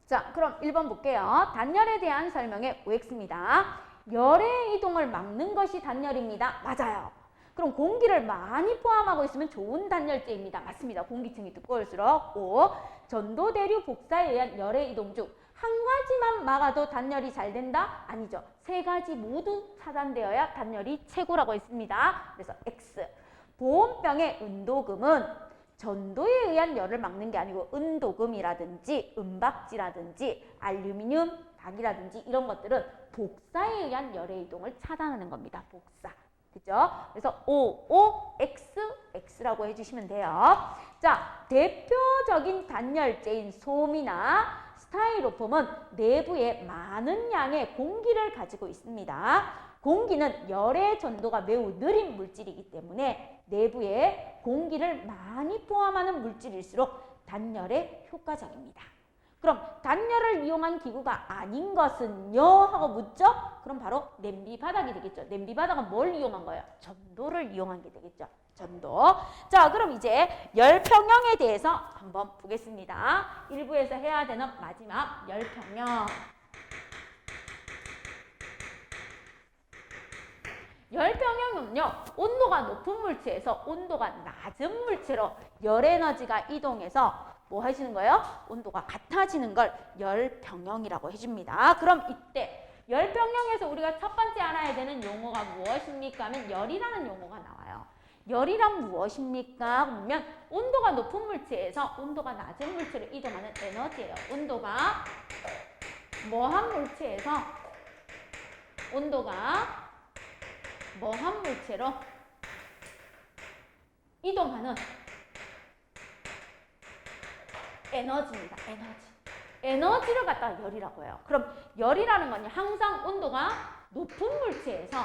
자, 그럼 1번 볼게요. 단열에 대한 설명의 OX입니다. 열의 이동을 막는 것이 단열입니다. 맞아요. 그럼 공기를 많이 포함하고 있으면 좋은 단열재입니다. 맞습니다. 공기층이 두꺼울수록. O. 전도, 대류, 복사에 의한 열의 이동 중 한 가지만 막아도 단열이 잘 된다? 아니죠. 세 가지 모두 차단되어야 단열이 최고라고 했습니다. 그래서 X. 보온병의 은도금은 전도에 의한 열을 막는 게 아니고 은도금이라든지 은박지라든지 알루미늄, 박이라든지 이런 것들은 복사에 의한 열의 이동을 차단하는 겁니다. 복사. 그죠? 그래서 O, X, X라고 해주시면 돼요. 자, 대표적인 단열재인 솜이나 스타이로폼은 내부에 많은 양의 공기를 가지고 있습니다. 공기는 열의 전도가 매우 느린 물질이기 때문에 내부에 공기를 많이 포함하는 물질일수록 단열에 효과적입니다. 그럼 단열을 이용한 기구가 아닌 것은요? 하고 묻죠? 그럼 바로 냄비 바닥이 되겠죠. 냄비 바닥은 뭘 이용한 거예요? 전도를 이용한 게 되겠죠. 전도. 자, 그럼 이제 열평형에 대해서 한번 보겠습니다. 1부에서 해야 되는 마지막 열평형. 열평형은요, 온도가 높은 물체에서 온도가 낮은 물체로 열에너지가 이동해서 뭐 하시는 거예요? 온도가 같아지는 걸 열평형이라고 해줍니다. 그럼 이때 열평형에서 우리가 첫 번째 알아야 되는 용어가 무엇입니까? 하면 열이라는 용어가 나와요. 열이란 무엇입니까? 그러면 온도가 높은 물체에서 온도가 낮은 물체로 이동하는 에너지예요. 온도가 뭐한 물체에서 온도가 뭐한 물체로 이동하는 에너지입니다. 에너지를 갖다가 열이라고 해요. 그럼 열이라는 건 항상 온도가 높은 물체에서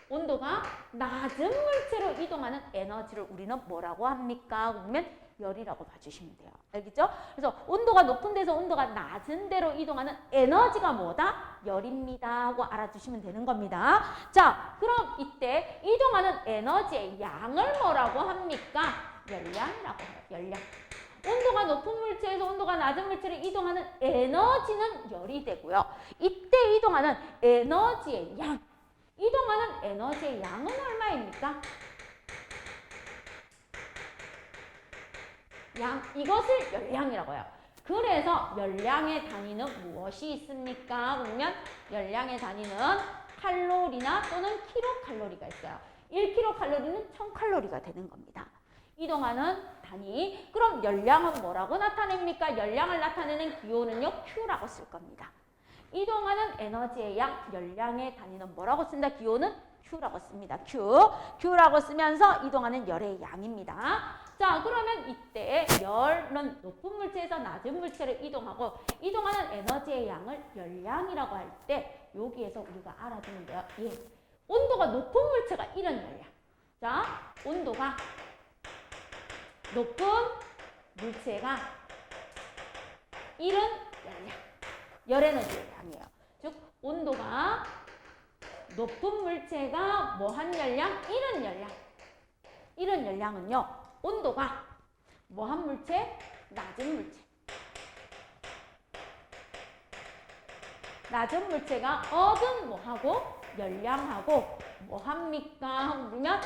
온도가 낮은 물체로 이동하는 에너지를 우리는 뭐라고 합니까? 그러면 열이라고 봐주시면 돼요. 알겠죠? 그래서 온도가 높은 데서 온도가 낮은 데로 이동하는 에너지가 뭐다? 열입니다 하고 알아두시면 되는 겁니다. 자, 그럼 이때 이동하는 에너지의 양을 뭐라고 합니까? 열량이라고 해요. 열량. 온도가 높은 물체에서 온도가 낮은 물체로 이동하는 에너지는 열이 되고요. 이때 이동하는 에너지의 양. 이동하는 에너지의 양은 얼마입니까? 양, 이것을 열량이라고 해요. 그래서 열량의 단위는 무엇이 있습니까? 그러면 열량의 단위는 칼로리나 또는 킬로칼로리가 있어요. 1kcal는 1000칼로리가 되는 겁니다. 이동하는 단위. 그럼 열량은 뭐라고 나타냅니까? 열량을 나타내는 기호는요, Q라고 쓸 겁니다. 이동하는 에너지의 양, 열량의 단위는 뭐라고 쓴다? 기호는 Q라고 씁니다. Q라고 쓰면서 이동하는 열의 양입니다. 자, 그러면 이때 열은 높은 물체에서 낮은 물체로 이동하고 이동하는 에너지의 양을 열량이라고 할 때 여기에서 우리가 알아두면 돼요. 예. 온도가 높은 물체가 이런 열량. 자, 온도가 높은 물체가 이런 열량. 열에너지의 양이에요. 즉, 온도가 높은 물체가 뭐한 열량? 이런 열량. 이런 열량은요, 온도가 뭐한 물체? 낮은 물체. 낮은 물체가 얻은 뭐하고? 열량하고 뭐합니까? 그러면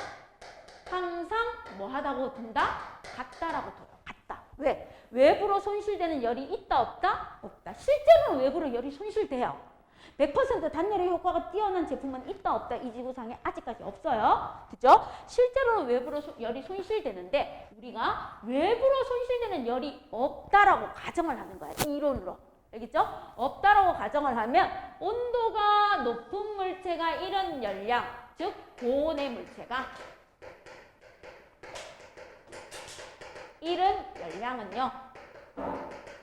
항상 뭐하다고 둔다? 같다라고 둬요. 같다. 왜? 외부로 손실되는 열이 있다 없다? 없다. 실제로는 외부로 열이 손실돼요. 100% 단열의 효과가 뛰어난 제품은 있다 없다 이 지구상에 아직까지 없어요. 그죠? 실제로는 외부로 열이 손실되는데 우리가 외부로 손실되는 열이 없다라고 가정을 하는 거야. 이론으로. 알겠죠? 없다라고 가정을 하면 온도가 높은 물체가 이런 열량, 즉 고온의 물체가 이런 열량은요.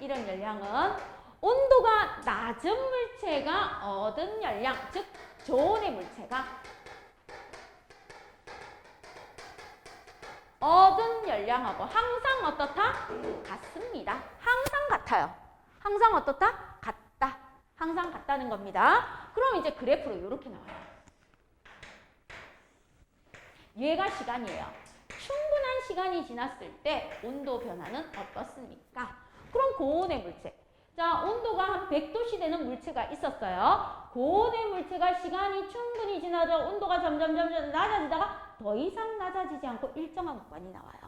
이런 열량은 온도가 낮은 물체가 얻은 열량, 즉 저온의 물체가 얻은 열량하고 항상 어떻다? 같습니다. 항상 같아요. 항상 어떻다? 같다. 항상 같다는 겁니다. 그럼 이제 그래프로 이렇게 나와요. 얘가 시간이에요. 충분한 시간이 지났을 때 온도 변화는 어떻습니까? 그럼 고온의 물체. 자, 온도가 한 100도씨 되는 물체가 있었어요. 고온의 물체가 시간이 충분히 지나서 온도가 점점 낮아지다가 더 이상 낮아지지 않고 일정한 구간이 나와요.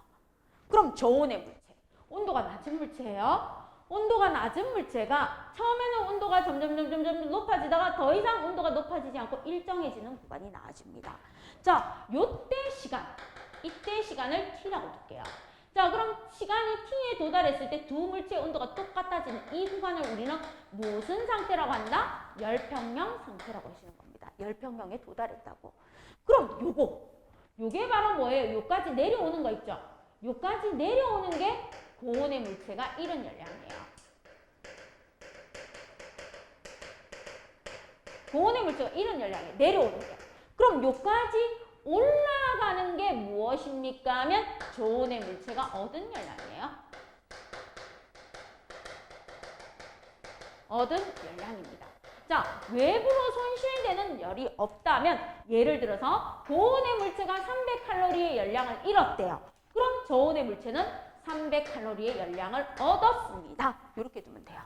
그럼 저온의 물체, 온도가 낮은 물체예요. 온도가 낮은 물체가 처음에는 온도가 점점 높아지다가 더 이상 온도가 높아지지 않고 일정해지는 구간이 나와집니다. 자, 요때 시간, 이때 시간을 T라고 둘게요. 자, 그럼 시간이 T에 도달했을 때 두 물체의 온도가 똑같아지는 이 구간을 우리는 무슨 상태라고 한다? 열평형 상태라고 하시는 겁니다. 열평형에 도달했다고. 그럼 요게 바로 뭐예요? 요까지 내려오는 거 있죠? 요까지 내려오는 게 고온의 물체가 이런 열량이에요. 고온의 물체가 이런 열량이에요. 내려오는 게. 그럼 요까지 올라가는 게 무엇입니까? 하면 저온의 물체가 얻은 열량이에요. 얻은 열량입니다. 자, 외부로 손실되는 열이 없다면 예를 들어서 고온의 물체가 300칼로리의 열량을 잃었대요. 그럼 저온의 물체는 300칼로리의 열량을 얻었습니다. 이렇게 두면 돼요.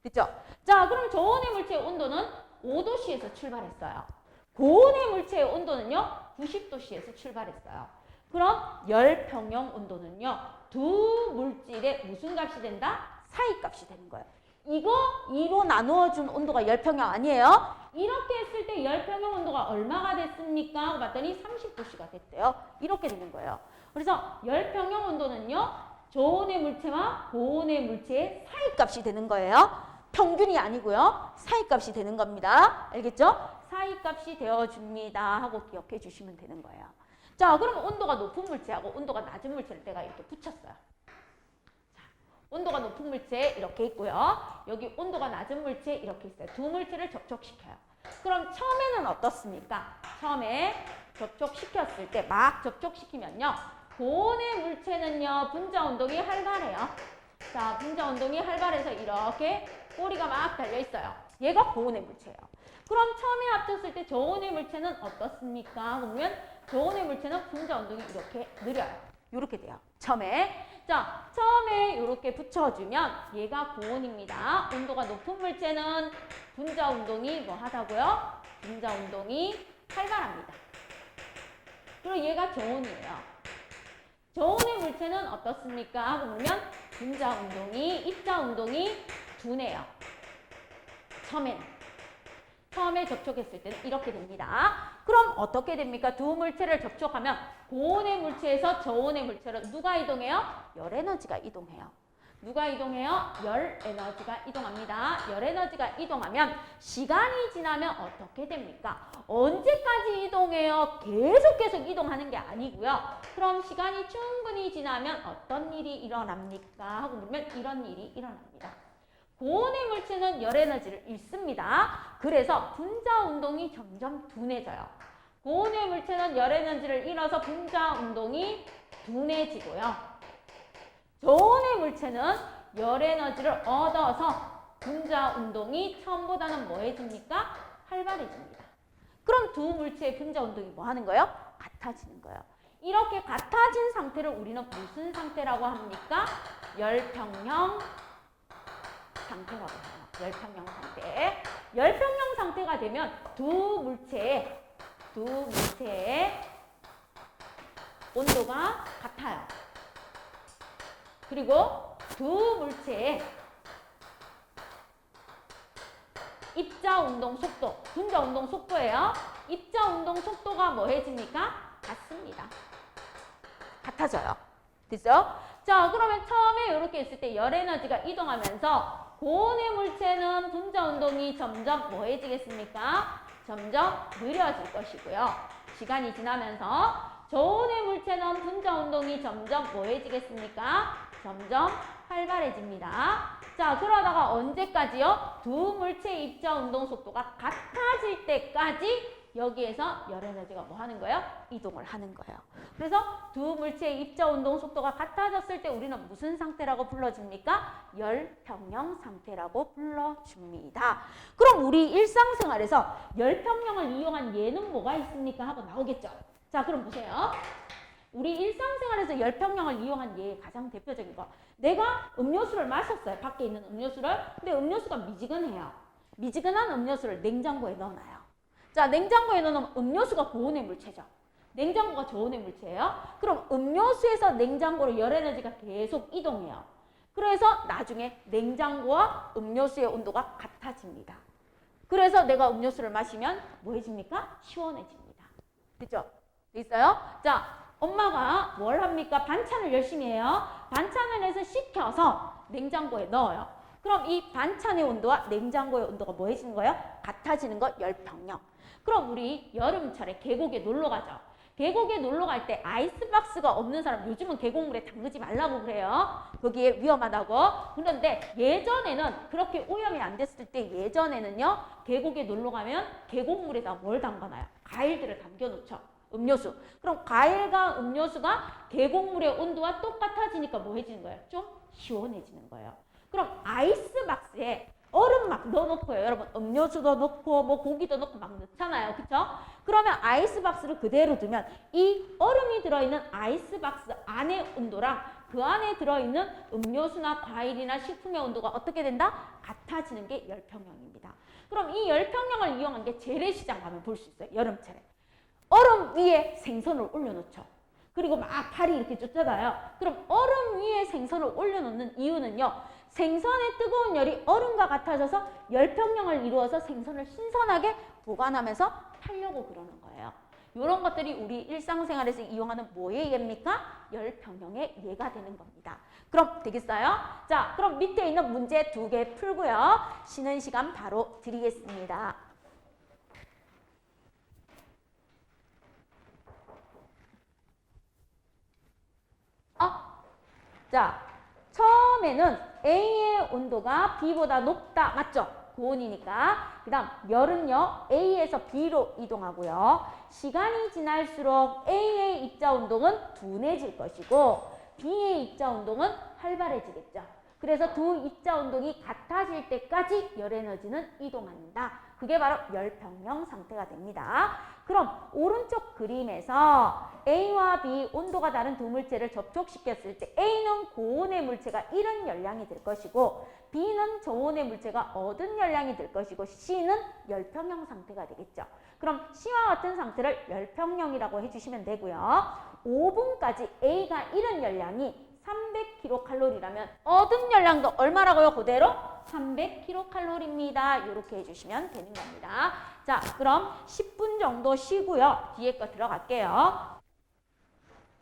됐죠? 자, 그럼 저온의 물체의 온도는 5도씨에서 출발했어요. 고온의 물체의 온도는요, 90도씨에서 출발했어요. 그럼 열평형 온도는요, 두 물질의 무슨 값이 된다? 사이값이 되는 거예요. 이거 2로 나누어준 온도가 열평형 아니에요? 이렇게 했을 때 열평형 온도가 얼마가 됐습니까? 하고 봤더니 30도씨가 됐대요. 이렇게 되는 거예요. 그래서 열평형 온도는요, 저온의 물체와 고온의 물체의 사이값이 되는 거예요. 평균이 아니고요. 사이값이 되는 겁니다. 알겠죠? 사이값이 되어줍니다 하고 기억해 주시면 되는 거예요. 자, 그럼 온도가 높은 물체하고 온도가 낮은 물체를 내가 이렇게 붙였어요. 자, 온도가 높은 물체 이렇게 있고요. 여기 온도가 낮은 물체 이렇게 있어요. 두 물체를 접촉시켜요. 그럼 처음에는 어떻습니까? 처음에 접촉시켰을 때 막 접촉시키면요. 고온의 물체는요. 분자 운동이 활발해요. 자, 분자 운동이 활발해서 이렇게 꼬리가 막 달려 있어요. 얘가 고온의 물체예요. 그럼 처음에 합쳤을 때 저온의 물체는 어떻습니까? 그러면 저온의 물체는 분자 운동이 이렇게 느려요. 이렇게 돼요. 처음에. 자, 처음에 이렇게 붙여주면 얘가 고온입니다. 온도가 높은 물체는 분자 운동이 뭐 하다고요? 분자 운동이 활발합니다. 그리고 얘가 저온이에요. 저온의 물체는 어떻습니까? 그러면 분자 운동이, 입자 운동이 둔해요. 처음에 접촉했을 때는 이렇게 됩니다. 그럼 어떻게 됩니까? 두 물체를 접촉하면 고온의 물체에서 저온의 물체로 누가 이동해요? 열 에너지가 이동해요. 누가 이동해요? 열 에너지가 이동합니다. 열 에너지가 이동하면 시간이 지나면 어떻게 됩니까? 언제까지 이동해요? 계속 이동하는 게 아니고요. 그럼 시간이 충분히 지나면 어떤 일이 일어납니까? 하고 물으면 이런 일이 일어납니다. 고온의 물체는 열 에너지를 잃습니다. 그래서 분자 운동이 점점 둔해져요. 고온의 물체는 열 에너지를 잃어서 분자 운동이 둔해지고요. 저온의 물체는 열 에너지를 얻어서 분자 운동이 처음보다는 뭐해집니까? 활발해집니다. 그럼 두 물체의 분자 운동이 뭐 하는 거예요? 같아지는 거예요. 이렇게 같아진 상태를 우리는 무슨 상태라고 합니까? 열평형 상태라고 해요. 열평형 상태. 열평형 상태가 되면 두 물체의 온도가 같아요. 그리고 두 물체의 입자 운동 속도, 분자 운동 속도예요. 입자 운동 속도가 뭐 해집니까? 같습니다. 같아져요. 됐어요? 자, 그러면 처음에 이렇게 했을 때 열 에너지가 이동하면서 고온의 물체는 분자 운동이 점점 뭐 해지겠습니까? 점점 느려질 것이고요. 시간이 지나면서 저온의 물체는 분자 운동이 점점 뭐 해지겠습니까? 점점 활발해집니다. 자, 그러다가 언제까지요? 두 물체의 입자 운동 속도가 같아질 때까지 여기에서 열 에너지가 뭐 하는 거예요? 이동을 하는 거예요. 그래서 두 물체의 입자 운동 속도가 같아졌을 때 우리는 무슨 상태라고 불러줍니까? 열평형 상태라고 불러줍니다. 그럼 우리 일상생활에서 열평형을 이용한 예는 뭐가 있습니까? 하고 나오겠죠. 자, 그럼 보세요. 우리 일상생활에서 열평형을 이용한 예 가장 대표적인 거. 내가 음료수를 마셨어요. 밖에 있는 음료수를. 근데 음료수가 미지근해요. 미지근한 음료수를 냉장고에 넣어놔요. 자, 냉장고에 넣으면 음료수가 고온의 물체죠. 냉장고가 저온의 물체예요. 그럼 음료수에서 냉장고로 열 에너지가 계속 이동해요. 그래서 나중에 냉장고와 음료수의 온도가 같아집니다. 그래서 내가 음료수를 마시면 뭐 해집니까? 시원해집니다. 그죠? 있어요? 자, 엄마가 뭘 합니까? 반찬을 열심히 해요. 반찬을 해서 식혀서 냉장고에 넣어요. 그럼 이 반찬의 온도와 냉장고의 온도가 뭐 해지는 거예요? 같아지는 거 열평형. 그럼 우리 여름철에 계곡에 놀러 가죠. 계곡에 놀러 갈 때 아이스박스가 없는 사람, 요즘은 계곡물에 담그지 말라고 그래요. 거기에 위험하다고. 그런데 예전에는 그렇게 오염이 안 됐을 때 예전에는요. 계곡에 놀러 가면 계곡물에다 뭘 담가놔요? 과일들을 담겨놓죠. 음료수. 그럼 과일과 음료수가 계곡물의 온도와 똑같아지니까 뭐 해지는 거예요? 좀 시원해지는 거예요. 그럼 아이스박스에 얼음 막 넣어놓고요. 여러분 음료수도 넣고 뭐 고기도 넣고 막 넣잖아요. 그쵸? 그러면 아이스박스를 그대로 두면 이 얼음이 들어있는 아이스박스 안의 온도랑 그 안에 들어있는 음료수나 과일이나 식품의 온도가 어떻게 된다? 같아지는 게 열평형입니다. 그럼 이 열평형을 이용한 게 재래시장 가면 볼 수 있어요. 여름철에. 얼음 위에 생선을 올려놓죠. 그리고 막 팔이 이렇게 쫓잖아요. 그럼 얼음 위에 생선을 올려놓는 이유는요. 생선의 뜨거운 열이 얼음과 같아져서 열평형을 이루어서 생선을 신선하게 보관하면서 팔려고 그러는 거예요. 이런 것들이 우리 일상생활에서 이용하는 뭐의 예입니까? 열평형의 예가 되는 겁니다. 그럼 되겠어요? 자, 그럼 밑에 있는 문제 2개 풀고요. 쉬는 시간 바로 드리겠습니다. 자, 처음에는 A의 온도가 B보다 높다. 맞죠? 고온이니까. 그 다음 열은요. A에서 B로 이동하고요. 시간이 지날수록 A의 입자 운동은 둔해질 것이고 B의 입자 운동은 활발해지겠죠. 그래서 두 입자 운동이 같아질 때까지 열 에너지는 이동한다. 그게 바로 열평형 상태가 됩니다. 그럼 오른쪽 그림에서 A와 B 온도가 다른 두 물체를 접촉시켰을 때 A는 고온의 물체가 잃은 열량이 될 것이고 B는 저온의 물체가 얻은 열량이 될 것이고 C는 열평형 상태가 되겠죠. 그럼 C와 같은 상태를 열평형이라고 해주시면 되고요. 5분까지 A가 잃은 열량이 300kcal라면 얻은 열량도 얼마라고요? 그대로 300kcal입니다. 이렇게 해주시면 되는 겁니다. 자, 그럼 10분 정도 쉬고요. 뒤에 거 들어갈게요.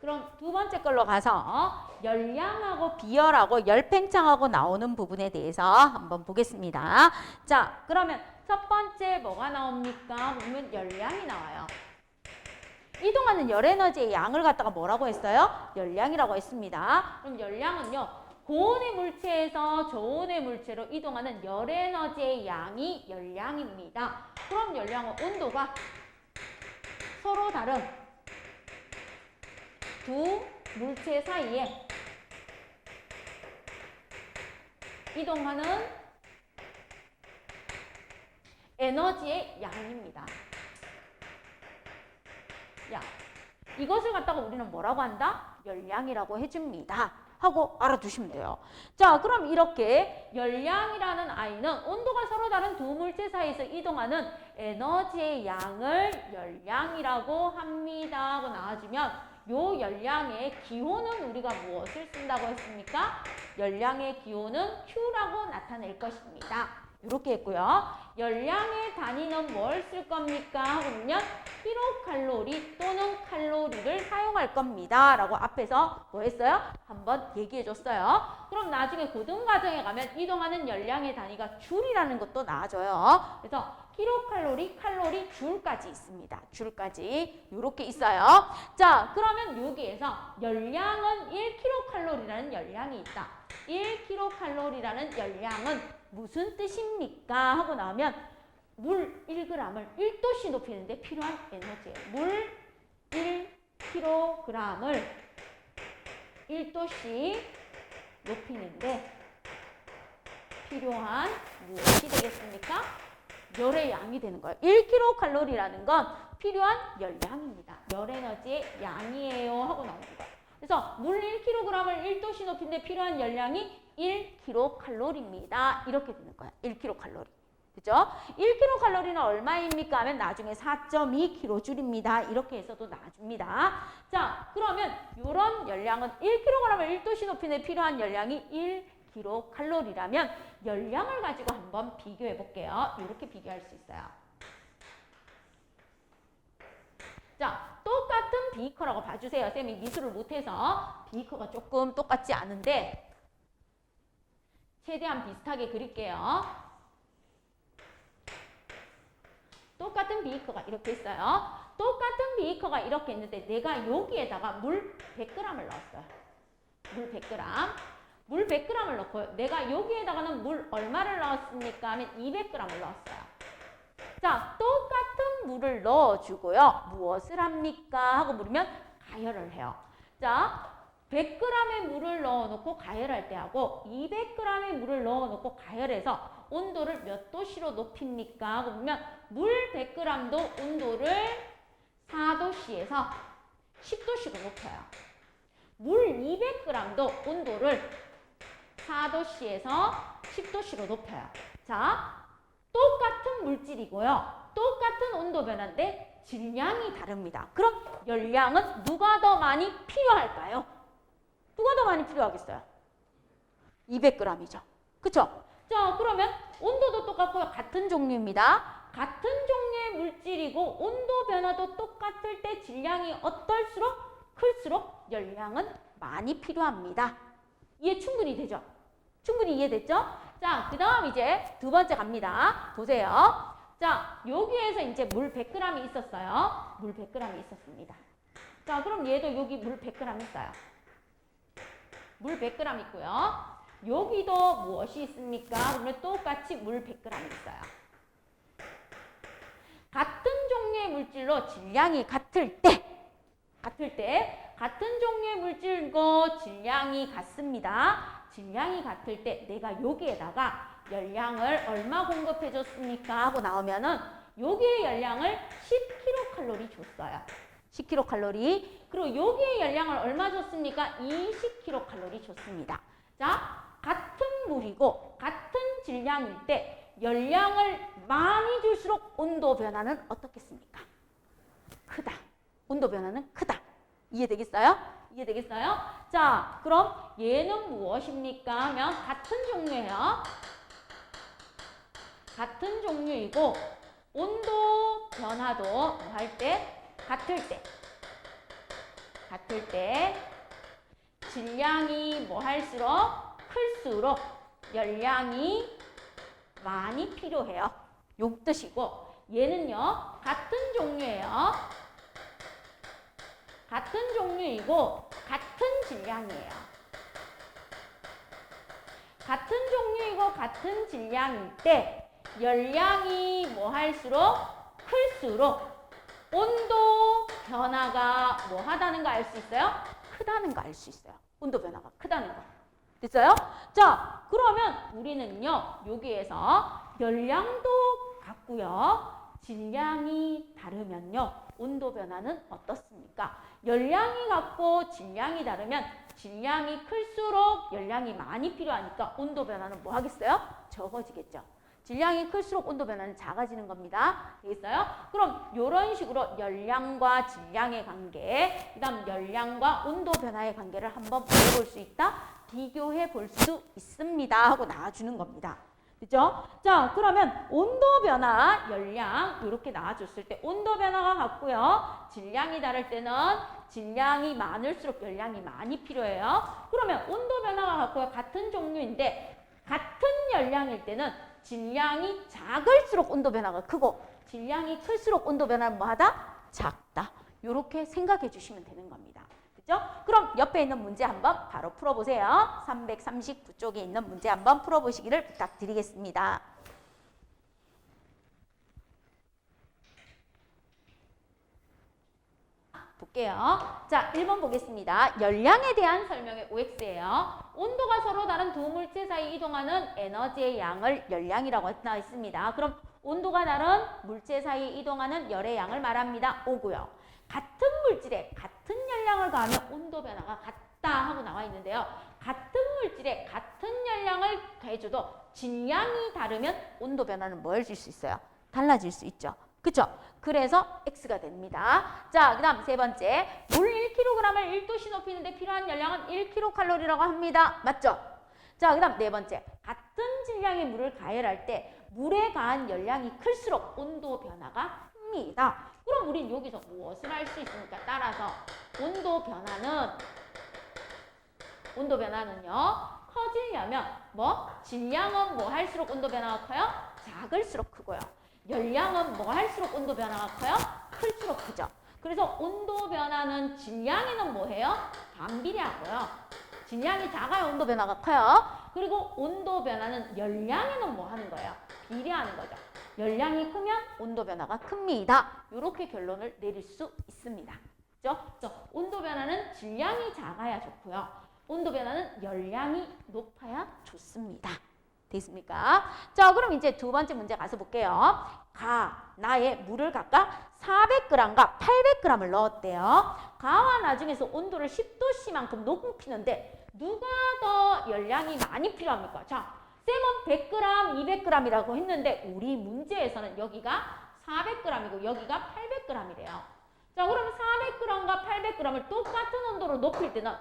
그럼 두 번째 걸로 가서 열량하고 비열하고 열팽창하고 나오는 부분에 대해서 한번 보겠습니다. 자, 그러면 첫 번째 뭐가 나옵니까? 보면 열량이 나와요. 이동하는 열 에너지의 양을 갖다가 뭐라고 했어요? 열량이라고 했습니다. 그럼 열량은요. 고온의 물체에서 저온의 물체로 이동하는 열 에너지의 양이 열량입니다. 그럼 열량은 온도가 서로 다른 두 물체 사이에 이동하는 에너지의 양입니다. 야, 이것을 갖다가 우리는 뭐라고 한다? 열량이라고 해줍니다. 하고 알아두시면 돼요. 자, 그럼 이렇게 열량이라는 아이는 온도가 서로 다른 두 물체 사이에서 이동하는 에너지의 양을 열량이라고 합니다. 하고 나와주면 요 열량의 기호는 우리가 무엇을 쓴다고 했습니까? 열량의 기호는 Q라고 나타낼 것입니다. 이렇게 했고요. 열량의 단위는 뭘 쓸 겁니까? 하면요. 킬로칼로리 또는 칼로리를 사용할 겁니다. 라고 앞에서 뭐 했어요? 한번 얘기해 줬어요. 그럼 나중에 고등과정에 가면 이동하는 열량의 단위가 줄이라는 것도 나와줘요. 그래서 킬로칼로리, 칼로리, 줄까지 있습니다. 줄까지 이렇게 있어요. 자, 그러면 여기에서 열량은 1킬로칼로리라는 열량이 있다. 1킬로칼로리라는 열량은 무슨 뜻입니까? 하고 나오면 물 1g을 1도씨 높이는데 필요한 에너지예요. 물 1kg을 1도씨 높이는데 필요한 무엇이 되겠습니까? 열의 양이 되는 거예요. 1kcal라는 건 필요한 열량입니다. 열 에너지의 양이에요 하고 나옵니다. 그래서 물 1kg을 1도씨 높인데 필요한 열량이 1kcal입니다. 이렇게 되는 거예요. 1kcal. 그죠? 1kcal는 얼마입니까? 하면 나중에 4.2kJ입니다. 이렇게 해서도 나줍니다. 자, 그러면 이런 열량은 1kg을 1도씨 높인데 필요한 열량이 1kcal라면 열량을 가지고 한번 비교해 볼게요. 이렇게 비교할 수 있어요. 자, 똑같은 비커라고 봐주세요. 쌤이 미술을 못해서 비커가 조금 똑같지 않은데 최대한 비슷하게 그릴게요. 똑같은 비커가 이렇게 있어요. 똑같은 비커가 이렇게 있는데 내가 여기에다가 물 100g을 넣었어요. 물 100g. 물 100g을 넣고요. 내가 여기에다가는 물 얼마를 넣었습니까? 하면 200g을 넣었어요. 자, 똑같은 물을 넣어주고요. 무엇을 합니까? 하고 물으면 가열을 해요. 자, 100g의 물을 넣어놓고 가열할 때 하고 200g의 물을 넣어놓고 가열해서 온도를 몇 도씨로 높입니까? 하고 보면 물 100g도 온도를 4도씨에서 10도씨로 높여요. 물 200g도 온도를 4도씨에서 10도씨로 높여요. 자, 똑같은 물질이고요. 똑같은 온도 변화인데 질량이 다릅니다. 그럼 열량은 누가 더 많이 필요할까요? 누가 더 많이 필요하겠어요? 200g이죠. 그쵸? 자, 그러면 온도도 똑같고요. 같은 종류입니다. 같은 종류의 물질이고 온도 변화도 똑같을 때 질량이 어떨수록 클수록 열량은 많이 필요합니다. 이해 충분히 되죠? 충분히 이해됐죠? 자, 그 다음 이제 두 번째 갑니다. 보세요. 자, 여기에서 이제 물 100g이 있었어요. 물 100g이 있었습니다. 자, 그럼 얘도 여기 물 100g 있어요. 물 100g 있고요. 여기도 무엇이 있습니까? 그러면 똑같이 물 100g 있어요. 같은 종류의 물질로 질량이 같은 같은 종류의 물질과 질량이 같습니다. 질량이 같을 때 내가 여기에다가 열량을 얼마 공급해 줬습니까? 하고 나오면은 여기에 열량을 10kcal 줬어요. 10kcal. 그리고 여기에 열량을 얼마 줬습니까? 20kcal 줬습니다. 자, 같은 물이고 같은 질량일 때 열량을 많이 줄수록 온도 변화는 어떻겠습니까? 크다. 온도 변화는 크다. 이해되겠어요? 이해되겠어요? 자, 그럼 얘는 무엇입니까? 하면 같은 종류예요. 같은 종류이고 온도 변화도 할 때 같을 때 질량이 뭐 할수록 클수록 열량이 많이 필요해요. 요 뜻이고 얘는요 같은 종류예요. 같은 종류이고 같은 질량이에요. 같은 종류이고 같은 질량일 때 열량이 뭐 할수록 클수록 온도 변화가 뭐 하다는 거 알 수 있어요? 크다는 거 알 수 있어요. 온도 변화가 크다는 거. 됐어요? 자, 그러면 우리는요, 여기에서 열량도 같고요. 질량이 다르면요, 온도 변화는 어떻습니까? 열량이 같고 질량이 다르면 질량이 클수록 열량이 많이 필요하니까 온도 변화는 뭐 하겠어요? 적어지겠죠. 질량이 클수록 온도 변화는 작아지는 겁니다. 되겠어요? 그럼 이런 식으로 열량과 질량의 관계, 그 다음 열량과 온도 변화의 관계를 한번 보여볼 수 있다? 비교해 볼 수 있습니다. 하고 나와주는 겁니다. 그죠? 자, 그러면 온도 변화, 열량 이렇게 나와줬을 때 온도 변화가 같고요. 질량이 다를 때는 질량이 많을수록 열량이 많이 필요해요. 그러면 온도 변화가 같고요. 같은 종류인데 같은 열량일 때는 질량이 작을수록 온도 변화가 크고 질량이 클수록 온도 변화는 뭐하다? 작다. 이렇게 생각해 주시면 되는 겁니다. 그죠? 그럼 옆에 있는 문제 한번 바로 풀어보세요. 339쪽에 있는 문제 한번 풀어보시기를 부탁드리겠습니다. 갈게요. 자, 1번 보겠습니다. 열량에 대한 설명의 OX예요. 온도가 서로 다른 두 물질 사이 이동하는 에너지의 양을 열량이라고 나와 있습니다. 그럼 온도가 다른 물질 사이 이동하는 열의 양을 말합니다. O고요. 같은 물질에 같은 열량을 가하면 온도 변화가 같다 하고 나와 있는데요. 같은 물질에 같은 열량을 가해줘도 질량이 다르면 온도 변화는 뭐일 수 있어요? 달라질 수 있죠. 그쵸? 그래서 X가 됩니다. 자, 그 다음 세 번째. 물 1kg을 1도씨 높이는데 필요한 열량은 1kcal라고 합니다. 맞죠? 자, 그 다음 네 번째. 같은 질량의 물을 가열할 때 물에 가한 열량이 클수록 온도 변화가 큽니다. 그럼 우린 여기서 무엇을 할 수 있습니까? 따라서 온도 변화는요. 커지려면 질량은 뭐 할수록 온도 변화가 커요? 작을수록 크고요. 열량은 뭐 할수록 온도 변화가 커요? 클수록 크죠. 그래서 온도 변화는 질량에는 뭐해요? 반비례하고요. 질량이 작아야 온도 변화가 커요. 그리고 온도 변화는 열량에는 뭐 하는 거예요? 비례하는 거죠. 열량이 크면 온도 변화가 큽니다. 이렇게 결론을 내릴 수 있습니다. 그렇죠? 온도 변화는 질량이 작아야 좋고요. 온도 변화는 열량이 높아야 좋습니다. 됐습니까? 자, 그럼 이제 두 번째 문제 가서 볼게요. 나에 물을 각각 400g과 800g을 넣었대요. 가와 나중에서 온도를 10도씨만큼 높이는데 누가 더 열량이 많이 필요합니까? 자, 쌤은 100g, 200g이라고 했는데 우리 문제에서는 여기가 400g이고 여기가 800g이래요. 자, 그럼 400g과 800g을 똑같은 온도로 높일 때는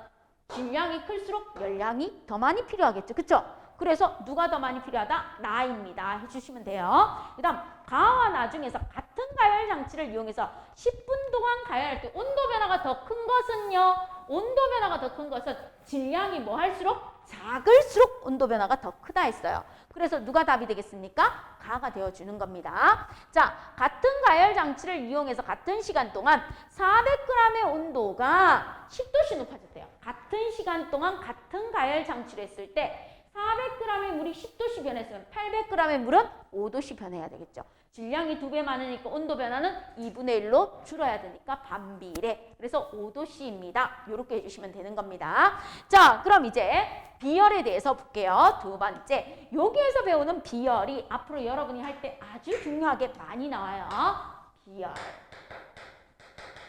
질량이 클수록 열량이 더 많이 필요하겠죠. 그쵸? 그래서 누가 더 많이 필요하다? 나입니다. 해주시면 돼요. 그 다음 가와 나중에서 같은 가열 장치를 이용해서 10분 동안 가열할 때 온도 변화가 더 큰 것은요. 온도 변화가 더 큰 것은 질량이 뭐 할수록 작을수록 온도 변화가 더 크다 했어요. 그래서 누가 답이 되겠습니까? 가가 되어주는 겁니다. 자, 같은 가열 장치를 이용해서 같은 시간 동안 400g의 온도가 10도씩 높아졌대요. 같은 시간 동안 같은 가열 장치를 했을 때 400g의 물이 10도씩 변했으면 800g의 물은 5도씩 변해야 되겠죠. 질량이 2배 많으니까 온도 변화는 2분의 1로 줄어야 되니까 반비례. 그래서 5도씨입니다. 이렇게 해주시면 되는 겁니다. 자, 그럼 이제 비열에 대해서 볼게요. 두 번째. 여기에서 배우는 비열이 앞으로 여러분이 할 때 아주 중요하게 많이 나와요. 비열.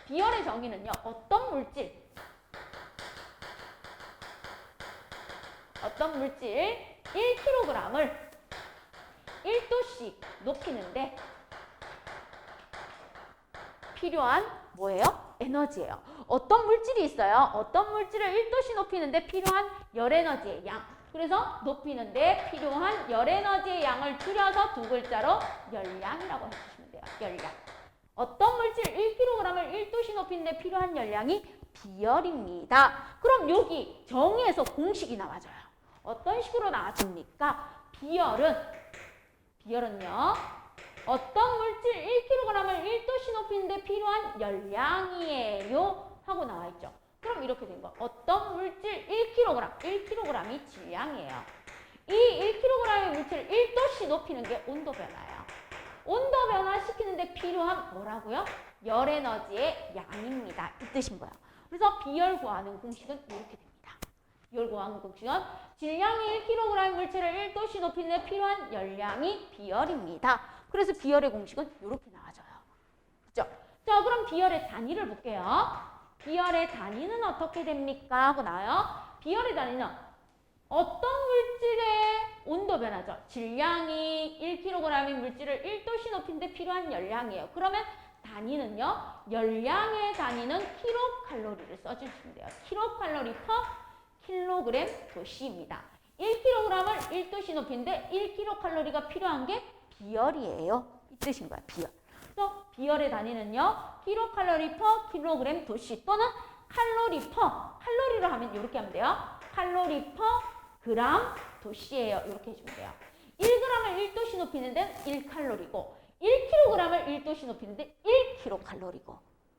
비열의 정의는요. 어떤 물질 1kg을 1도씩 높이는데 필요한 뭐예요? 에너지예요. 어떤 물질이 있어요? 어떤 물질을 1도씩 높이는데 필요한 열에너지의 양. 그래서 높이는데 필요한 열에너지의 양을 줄여서 두 글자로 열량이라고 해주시면 돼요. 열량. 어떤 물질 1kg을 1도씩 높이는데 필요한 열량이 비열입니다. 그럼 여기 정의에서 공식이 나와줘요. 어떤 식으로 나와줍니까? 비열은요. 어떤 물질 1kg을 1도씩 높이는데 필요한 열량이에요. 하고 나와 있죠. 그럼 이렇게 된 거. 어떤 물질 1kg이 질량이에요. 이 1kg의 물질을 1도씩 높이는 게 온도 변화예요. 온도 변화 시키는데 필요한 뭐라고요? 열에너지의 양입니다. 이 뜻인 거예요. 그래서 비열 구하는 공식은 이렇게 됩니다. 비열 구하는 공식은 질량이 1kg 물질을 1도씩 높이는데 필요한 열량이 비열입니다. 그래서 비열의 공식은 이렇게 나와져요. 그죠? 자, 그럼 비열의 단위를 볼게요. 비열의 단위는 어떻게 됩니까? 하고 나와요. 비열의 단위는 어떤 물질의 온도 변화죠. 질량이 1kg인 물질을 1도씩 높이는데 필요한 열량이에요. 그러면 단위는요. 열량의 단위는 킬로칼로리를 써주시면 돼요. 킬로칼로리 퍼 킬로그램 도시입니다. 1kg을 1도씩 높이는데 1kcal가 필요한 게 비열이에요. 이 뜻인 거야, 비열. 그래서 비열의 단위는요. 킬로칼로리 퍼 킬로그램 도시 또는 칼로리로 하면 이렇게 하면 돼요. 칼로리 퍼 그램 도시예요. 이렇게 해주면 돼요. 1g을 1도씩 높이는 데는 1칼로리고 1kg을 1도씩 높이는 데 1kcal고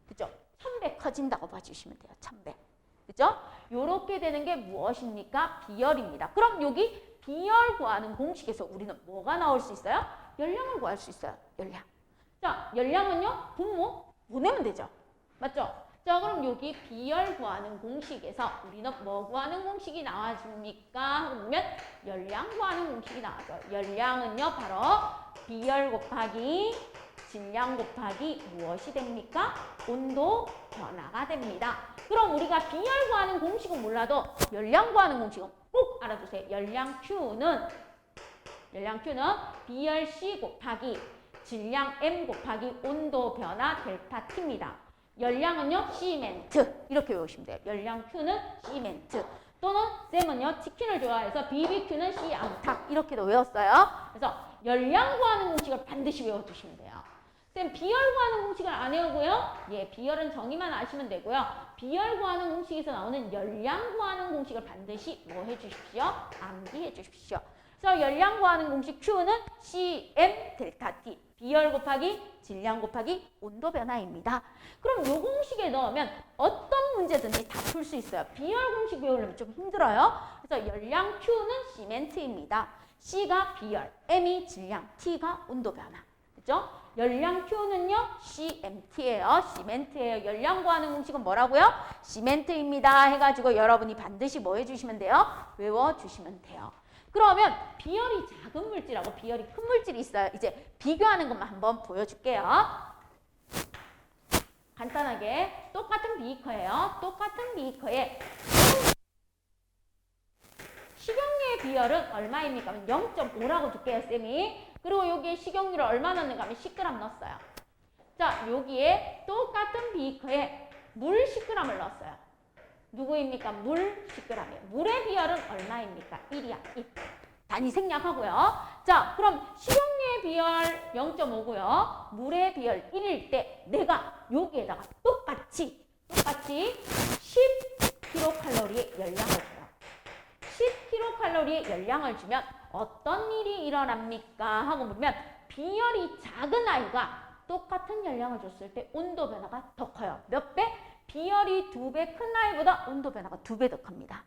그죠? 1000배 커진다고 봐주시면 돼요. 1000배. 그죠? 요렇게 되는 게 무엇입니까? 비열입니다. 그럼 여기 비열 구하는 공식에서 우리는 뭐가 나올 수 있어요? 열량을 구할 수 있어요. 열량. 자, 열량은요. 분모 보내면 되죠. 맞죠? 자, 그럼 여기 비열 구하는 공식에서 우리는 뭐 구하는 공식이 나와줍니까? 하고 보면 열량 구하는 공식이 나와요. 열량은요, 바로 비열 곱하기 질량 곱하기 무엇이 됩니까? 온도 변화가 됩니다. 그럼 우리가 비열 구하는 공식은 몰라도 열량 구하는 공식은 꼭 알아두세요. 열량 Q는 비열 C 곱하기 질량 M 곱하기 온도 변화 델타 T입니다. 열량은요, 시멘트. 이렇게 외우시면 돼요. 열량 Q는 시멘트. 또는 쌤은요, 치킨을 좋아해서 BBQ는 씨암탉. 이렇게도 외웠어요. 그래서 열량 구하는 공식을 반드시 외워두시면 돼요. 쌤, 비열 구하는 공식을 안 외우고요. 예, 비열은 정의만 아시면 되고요. 비열 구하는 공식에서 나오는 열량 구하는 공식을 반드시 뭐 해주십시오? 암기해 주십시오. 그래서 열량 구하는 공식 Q는 CM 델타 T. 비열 곱하기 질량 곱하기 온도 변화입니다. 그럼 요 공식에 넣으면 어떤 문제든지 다 풀 수 있어요. 비열 공식 외우려면 좀 힘들어요. 그래서 열량 Q는 시멘트입니다. C가 비열, M이 질량, T가 온도 변화. 그죠? 열량 Q는요, CMT예요. 시멘트예요. 열량 구하는 공식은 뭐라고요? 시멘트입니다. 해가지고 여러분이 반드시 뭐 해주시면 돼요? 외워주시면 돼요. 그러면 비열이 작은 물질하고 비열이 큰 물질이 있어요. 이제 비교하는 것만 한번 보여줄게요. 간단하게 똑같은 비커예요. 똑같은 비커에 식용유의 비열은 얼마입니까? 0.5라고 줄게요, 쌤이. 그리고 여기에 식용유를 얼마 넣는가 하면 10g 넣었어요. 자, 여기에 똑같은 비커에 물 10g을 넣었어요. 누구입니까? 물 10g이에요. 물의 비열은 얼마입니까? 1이야. 1. 단위 생략하고요. 자, 그럼 식용유의 비열 0.5고요. 물의 비열 1일 때 내가 여기에다가 똑같이 10kcal의 열량을 줘요. 10kcal의 열량을 주면 어떤 일이 일어납니까? 하고 보면 비열이 작은 아이가 똑같은 열량을 줬을 때 온도 변화가 더 커요. 몇 배? 비열이 2배 큰 아이보다 온도 변화가 2배 더 큽니다.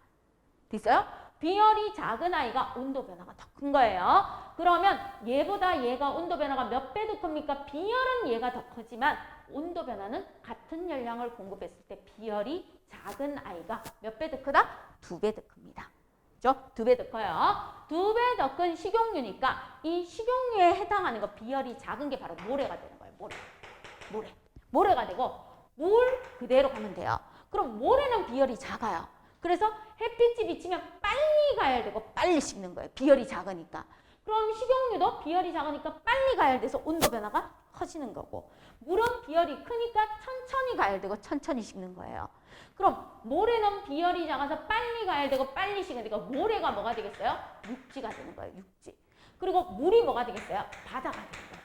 됐어요? 비열이 작은 아이가 온도 변화가 더 큰 거예요. 그러면 얘보다 얘가 온도 변화가 몇 배 더 큽니까? 비열은 얘가 더 크지만 온도 변화는 같은 열량을 공급했을 때 비열이 작은 아이가 몇 배 더 크다? 2배 더 큽니다. 그죠? 2배 더 커요. 2배 더 큰 식용유니까 이 식용유에 해당하는 거 비열이 작은 게 바로 모래가 되는 거예요. 모래가 되고 물 그대로 가면 돼요. 그럼 모래는 비열이 작아요. 그래서 햇빛이 비치면 빨리 가열되고 빨리 식는 거예요. 비열이 작으니까. 그럼 식용유도 비열이 작으니까 빨리 가열돼서 온도 변화가 커지는 거고, 물은 비열이 크니까 천천히 가열되고 천천히 식는 거예요. 그럼 모래는 비열이 작아서 빨리 가열되고 빨리 식으니까 모래가 뭐가 되겠어요? 육지가 되는 거예요. 육지. 그리고 물이 뭐가 되겠어요? 바다가 되는 거예요.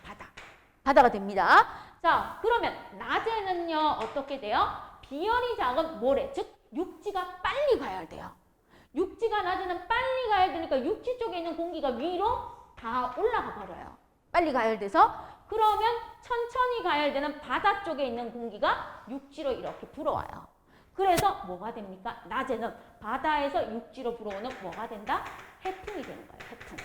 바다가 됩니다. 자, 그러면 낮에는요 어떻게 돼요? 비열이 작은 모래, 즉 육지가 빨리 가열돼요. 육지가 낮에는 빨리 가열되니까 육지 쪽에 있는 공기가 위로 다 올라가 버려요. 빨리 가열돼서. 그러면 천천히 가열되는 바다 쪽에 있는 공기가 육지로 이렇게 불어와요. 그래서 뭐가 됩니까? 낮에는 바다에서 육지로 불어오는 뭐가 된다? 해풍이 되는 거예요. 해풍.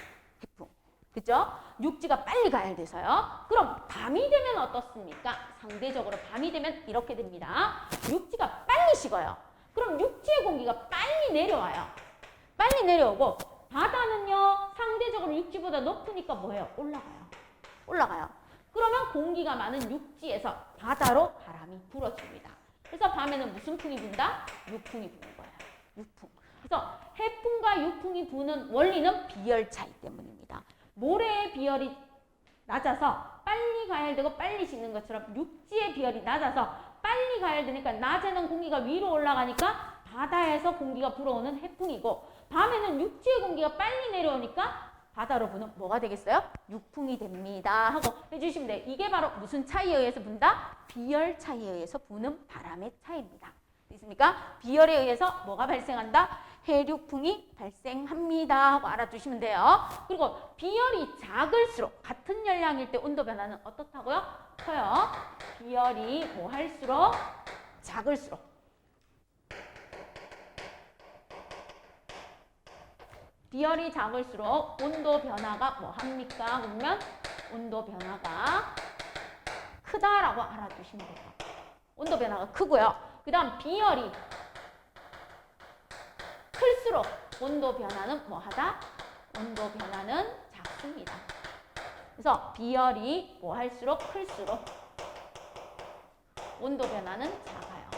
그죠? 육지가 빨리 가열돼서요. 그럼 밤이 되면 어떻습니까? 상대적으로 밤이 되면 이렇게 됩니다. 육지가 빨리 식어요. 그럼 육지의 공기가 빨리 내려와요. 빨리 내려오고 바다는요 상대적으로 육지보다 높으니까 뭐예요? 올라가요. 그러면 공기가 많은 육지에서 바다로 바람이 불어줍니다. 그래서 밤에는 무슨 풍이 분다? 육풍이 부는 거예요. 육풍. 그래서 해풍과 육풍이 부는 원리는 비열 차이 때문입니다. 모래의 비열이 낮아서 빨리 가열되고 빨리 식는 것처럼 육지의 비열이 낮아서 빨리 가열되니까 낮에는 공기가 위로 올라가니까 바다에서 공기가 불어오는 해풍이고, 밤에는 육지의 공기가 빨리 내려오니까 바다로 부는 뭐가 되겠어요? 육풍이 됩니다 하고 해주시면 돼요. 이게 바로 무슨 차이에 의해서 분다? 비열 차이에 의해서 부는 바람의 차이입니다. 있습니까? 비열에 의해서 뭐가 발생한다? 해륙풍이 발생합니다 하고 알아두시면 돼요. 그리고 비열이 작을수록 같은 열량일 때 온도 변화는 어떻다고요? 커요. 비열이 뭐 할수록 작을수록 비열이 작을수록 온도 변화가 뭐 합니까? 그러면 온도 변화가 크다라고 알아두시면 돼요. 온도 변화가 크고요. 그 다음 비열이 클수록 온도 변화는 뭐하다? 온도 변화는 작습니다. 그래서 비열이 뭐 할수록 클수록 온도 변화는 작아요.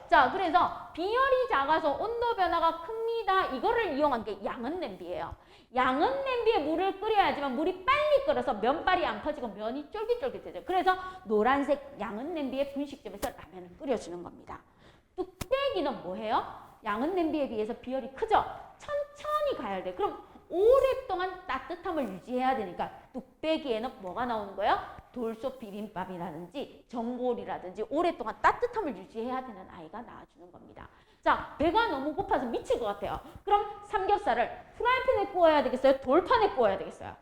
자, 그래서 비열이 작아서 온도 변화가 큽니다. 이거를 이용한 게 양은 냄비예요. 양은 냄비에 물을 끓여야지만 물이 빨리 끓어서 면발이 안 퍼지고 면이 쫄깃쫄깃해져요. 그래서 노란색 양은 냄비의 분식점에서 라면을 끓여주는 겁니다. 뚝배기는 뭐예요? 양은 냄비에 비해서 비열이 크죠? 천천히 가야 돼. 그럼 오랫동안 따뜻함을 유지해야 되니까 뚝배기에는 뭐가 나오는 거예요? 돌솥 비빔밥이라든지 전골이라든지 오랫동안 따뜻함을 유지해야 되는 아이가 나와주는 겁니다. 자, 배가 너무 고파서 미칠 것 같아요. 그럼 삼겹살을 프라이팬에 구워야 되겠어요? 돌판에 구워야 되겠어요?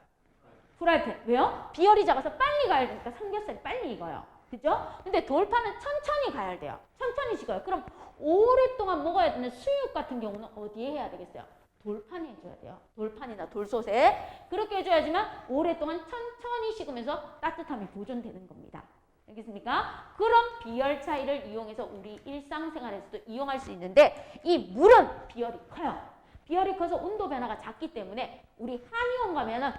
프라이팬. 왜요? 비열이 작아서 빨리 가야 되니까 삼겹살이 빨리 익어요. 그죠? 근데 돌판은 천천히 가야 돼요. 천천히 식어요. 그럼 오랫동안 먹어야 되는 수육 같은 경우는 어디에 해야 되겠어요? 돌판에 해줘야 돼요. 돌판이나 돌솥에. 그렇게 해줘야지만 오랫동안 천천히 식으면서 따뜻함이 보존되는 겁니다. 알겠습니까? 그런 비열 차이를 이용해서 우리 일상생활에서도 이용할 수 있는데 이 물은 비열이 커요. 비열이 커서 온도 변화가 작기 때문에 우리 한의원 가면은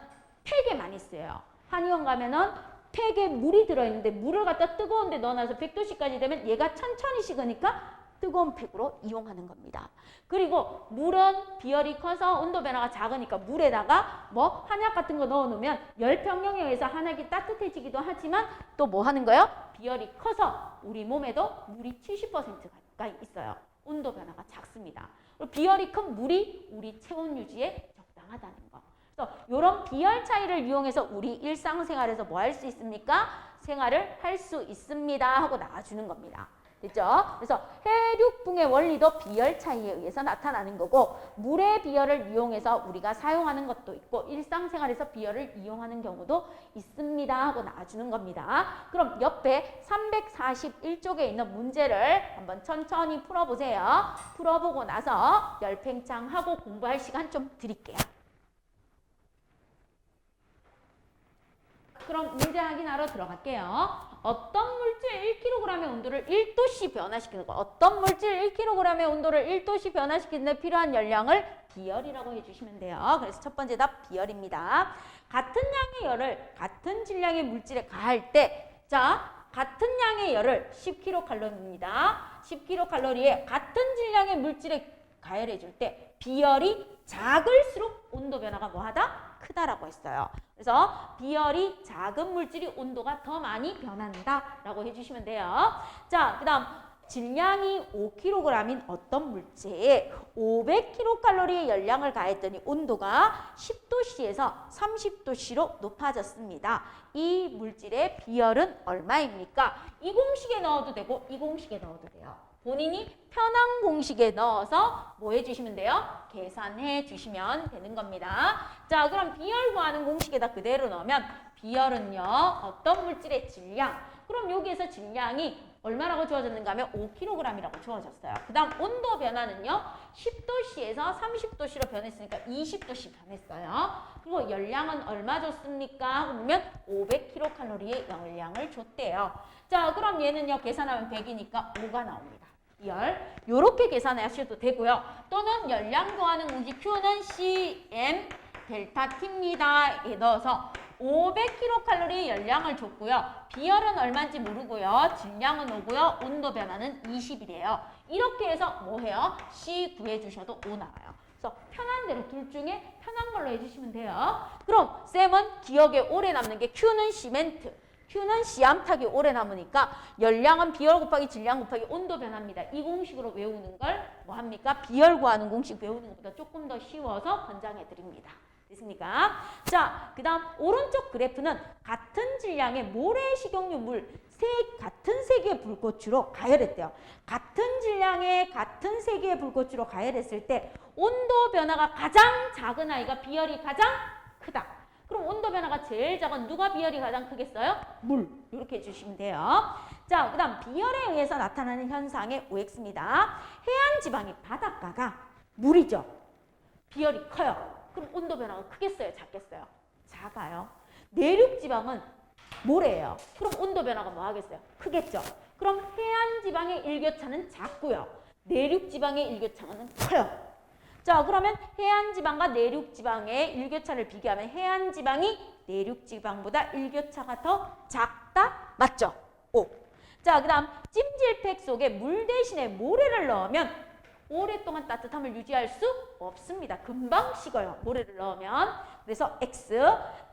팩에 많이 쓰여요. 한의원 가면은 팩에 물이 들어있는데 물을 갖다 뜨거운 데 넣어놔서 100도씨까지 되면 얘가 천천히 식으니까 뜨거운 팩으로 이용하는 겁니다. 그리고 물은 비열이 커서 온도 변화가 작으니까 물에다가 뭐 한약 같은 거 넣어 놓으면 열평형에 의해서 한약이 따뜻해지기도 하지만 또 뭐 하는 거예요? 비열이 커서 우리 몸에도 물이 70% 가까이 있어요. 온도 변화가 작습니다. 그리고 비열이 큰 물이 우리 체온 유지에 적당하다는 거. 그래서 이런 비열 차이를 이용해서 우리 일상생활에서 뭐 할 수 있습니까? 생활을 할 수 있습니다 하고 나와주는 겁니다. 됐죠? 그래서 해륙붕의 원리도 비열 차이에 의해서 나타나는 거고 물의 비열을 이용해서 우리가 사용하는 것도 있고 일상생활에서 비열을 이용하는 경우도 있습니다 하고 나와주는 겁니다. 그럼 옆에 341쪽에 있는 문제를 한번 천천히 풀어보세요. 풀어보고 나서 열팽창하고 공부할 시간 좀 드릴게요. 그럼 문제 확인하러 들어갈게요. 어떤 물질 1kg의 온도를 1도씨 변화시키는 거. 어떤 물질 1kg의 온도를 1도씨 변화시키는 데 필요한 열량을 비열이라고 해주시면 돼요. 그래서 첫 번째 답 비열입니다. 같은 양의 열을 같은 질량의 물질에 가할 때, 자, 같은 양의 열을 10kcal입니다. 10kcal에 같은 질량의 물질에 가열해 줄 때 비열이 작을수록 온도 변화가 뭐하다? 크다라고 했어요. 그래서 비열이 작은 물질이 온도가 더 많이 변한다라고 해주시면 돼요. 자, 그 다음 질량이 5kg인 어떤 물체에 500kcal의 열량을 가했더니 온도가 10도씨에서 30도씨로 높아졌습니다. 이 물질의 비열은 얼마입니까? 이 공식에 넣어도 되고 이 공식에 넣어도 돼요. 본인이 편한 공식에 넣어서 뭐 해주시면 돼요? 계산해 주시면 되는 겁니다. 자, 그럼 비열 구하는 공식에다 그대로 넣으면 비열은요, 어떤 물질의 질량. 그럼 여기에서 질량이 얼마라고 주어졌는가 하면 5kg이라고 주어졌어요. 그 다음 온도 변화는요, 10도씨에서 30도씨로 변했으니까 20도씨 변했어요. 그리고 열량은 얼마 줬습니까? 그러면 500kcal의 열량을 줬대요. 자, 그럼 얘는요, 계산하면 100이니까 5가 나옵니다. 비열. 요렇게 계산하셔도 되고요. 또는 열량 구하는 공식 Q는 CM 델타 T입니다. 에 넣어서 500kcal 열량을 줬고요. 비열은 얼마인지 모르고요. 질량은 5고요. 온도 변화는 20이래요. 이렇게 해서 뭐 해요? C 구해주셔도 5 나와요. 그래서 편한 대로 둘 중에 편한 걸로 해주시면 돼요. 그럼 쌤은 기억에 오래 남는 게 Q는 시멘트. Q는 시암탉이 오래 남으니까 열량은 비열 곱하기 질량 곱하기 온도 변화입니다. 이 공식으로 외우는 걸 뭐합니까? 비열 구하는 공식 외우는 것보다 조금 더 쉬워서 권장해 드립니다. 됐습니까? 자, 그 다음 오른쪽 그래프는 같은 질량의 모래식용유 물 같은 세기의 불꽃으로 가열했대요. 같은 질량의 같은 세기의 불꽃으로 가열했을 때 온도 변화가 가장 작은 아이가 비열이 가장 크다. 그럼 온도 변화가 제일 작은 누가 비열이 가장 크겠어요? 물. 이렇게 해주시면 돼요. 자, 그 다음 비열에 의해서 나타나는 현상의 OX입니다. 해안지방의 바닷가가 물이죠. 비열이 커요. 그럼 온도 변화가 크겠어요? 작겠어요? 작아요. 내륙지방은 모래예요. 그럼 온도 변화가 뭐 하겠어요? 크겠죠. 그럼 해안 지방의 일교차는 작고요. 내륙 지방의 일교차는 커요. 자, 그러면 해안 지방과 내륙 지방의 일교차를 비교하면 해안 지방이 내륙 지방보다 일교차가 더 작다? 맞죠? 오. 자, 그다음 찜질팩 속에 물 대신에 모래를 넣으면 오랫동안 따뜻함을 유지할 수 없습니다. 금방 식어요. 모래를 넣으면. 그래서 X.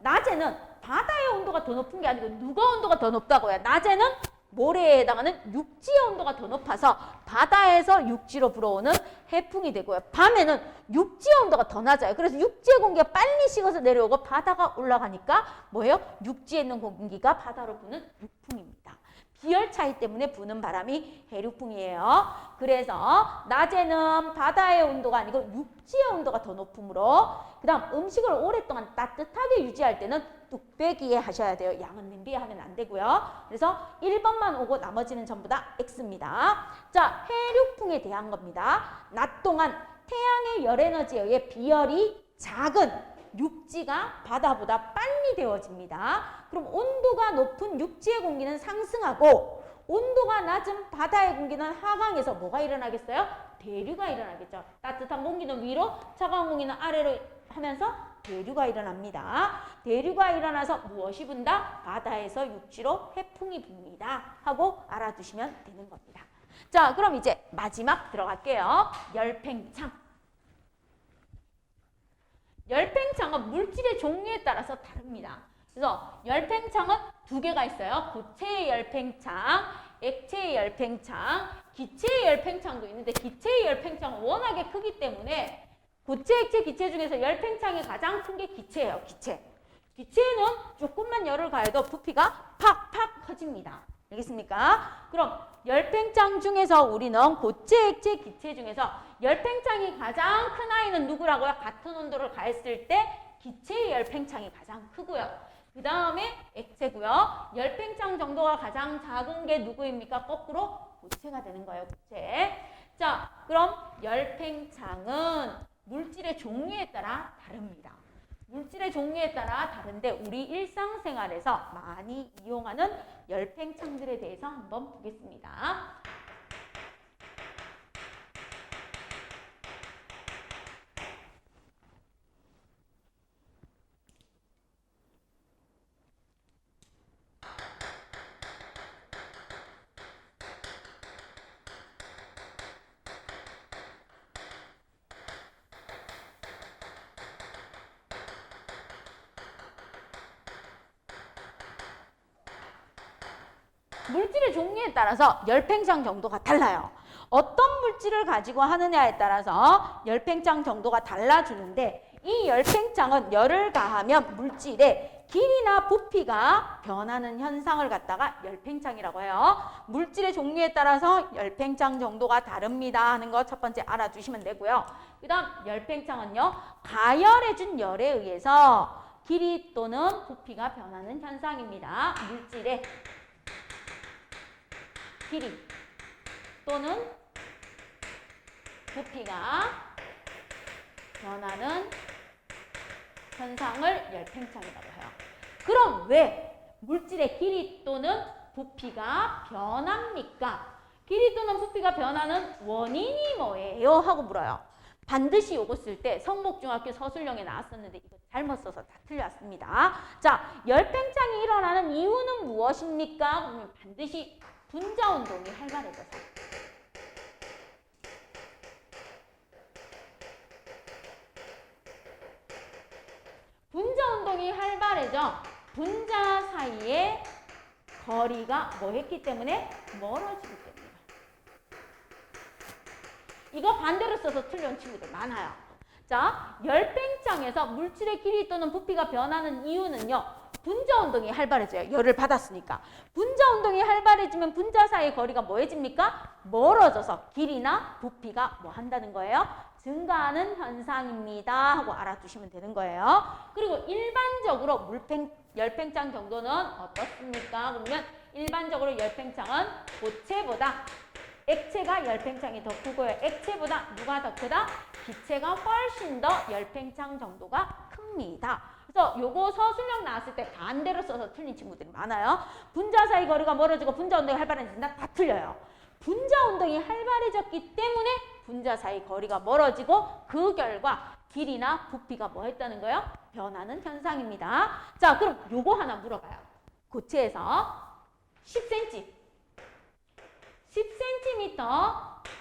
낮에는 바다의 온도가 더 높은 게 아니고 누가 온도가 더 높다고요? 낮에는 모래에 해당하는 육지의 온도가 더 높아서 바다에서 육지로 불어오는 해풍이 되고요. 밤에는 육지의 온도가 더 낮아요. 그래서 육지의 공기가 빨리 식어서 내려오고 바다가 올라가니까 뭐예요? 육지에 있는 공기가 바다로 부는 육풍입니다. 기열 차이 때문에 부는 바람이 해류풍이에요. 그래서 낮에는 바다의 온도가 아니고 육지의 온도가 더 높으므로 그다음 음식을 오랫동안 따뜻하게 유지할 때는 뚝배기에 하셔야 돼요. 양은 냄비에 하면 안 되고요. 그래서 1번만 오고 나머지는 전부 다 X입니다. 자, 해류풍에 대한 겁니다. 낮 동안 태양의 열에너지에 의해 비열이 작은 육지가 바다보다 빨리 데워집니다. 그럼 온도가 높은 육지의 공기는 상승하고 온도가 낮은 바다의 공기는 하강해서 뭐가 일어나겠어요? 대류가 일어나겠죠. 따뜻한 공기는 위로, 차가운 공기는 아래로 하면서 대류가 일어납니다. 대류가 일어나서 무엇이 분다? 바다에서 육지로 해풍이 붑니다. 하고 알아두시면 되는 겁니다. 자, 그럼 이제 마지막 들어갈게요. 열팽창. 열팽창은 물질의 종류에 따라서 다릅니다. 그래서 열팽창은 두 개가 있어요. 고체의 열팽창, 액체의 열팽창, 기체의 열팽창도 있는데 기체의 열팽창은 워낙에 크기 때문에 고체, 액체, 기체 중에서 열팽창이 가장 큰 게 기체예요. 기체. 기체는 조금만 열을 가해도 부피가 팍팍 커집니다. 알겠습니까? 그럼 열팽창 중에서 우리는 고체, 액체, 기체 중에서 열팽창이 가장 큰 아이는 누구라고요? 같은 온도를 가했을 때 기체의 열팽창이 가장 크고요. 그 다음에 액체고요. 열팽창 정도가 가장 작은 게 누구입니까? 거꾸로 고체가 되는 거예요. 고체. 자, 그럼 열팽창은 물질의 종류에 따라 다릅니다. 물질의 종류에 따라 다른데 우리 일상생활에서 많이 이용하는 열팽창들에 대해서 한번 보겠습니다. 물질의 종류에 따라서 열팽창 정도가 달라요. 어떤 물질을 가지고 하느냐에 따라서 열팽창 정도가 달라지는데 이 열팽창은 열을 가하면 물질의 길이나 부피가 변하는 현상을 갖다가 열팽창이라고 해요. 물질의 종류에 따라서 열팽창 정도가 다릅니다 하는 거 첫 번째 알아두시면 되고요. 그 다음 열팽창은요. 가열해준 열에 의해서 길이 또는 부피가 변하는 현상입니다. 물질의 길이 또는 부피가 변하는 현상을 열팽창이라고 해요. 그럼 왜 물질의 길이 또는 부피가 변합니까? 길이 또는 부피가 변하는 원인이 뭐예요? 하고 물어요. 반드시 요거 쓸 때 성목중학교 서술형에 나왔었는데 이거 잘못 써서 다 틀렸습니다. 자, 열팽창이 일어나는 이유는 무엇입니까? 그러면 반드시 분자운동이 활발해져서. 분자운동이 활발해져 분자 사이의 거리가 뭐 했기 때문에? 멀어지기 때문에. 이거 반대로 써서 틀린 친구들 많아요. 자, 열팽창에서 물질의 길이 또는 부피가 변하는 이유는요. 분자운동이 활발해져요. 열을 받았으니까. 분자운동이 활발해지면 분자 사이의 거리가 뭐해집니까? 멀어져서 길이나 부피가 뭐 한다는 거예요? 증가하는 현상입니다 하고 알아두시면 되는 거예요. 그리고 일반적으로 열팽창 정도는 어떻습니까? 그러면 일반적으로 열팽창은 고체보다 액체가 열팽창이 더 크고요. 액체보다 누가 더 크다? 기체가 훨씬 더 열팽창 정도가 큽니다. 그래서 요거 서술형 나왔을 때 반대로 써서 틀린 친구들이 많아요. 분자 사이 거리가 멀어지고 분자 운동이 활발해진다? 다 틀려요. 분자 운동이 활발해졌기 때문에 분자 사이 거리가 멀어지고 그 결과 길이나 부피가 뭐 했다는 거예요? 변하는 현상입니다. 자, 그럼 요거 하나 물어봐요. 고체에서 10cm, 10cm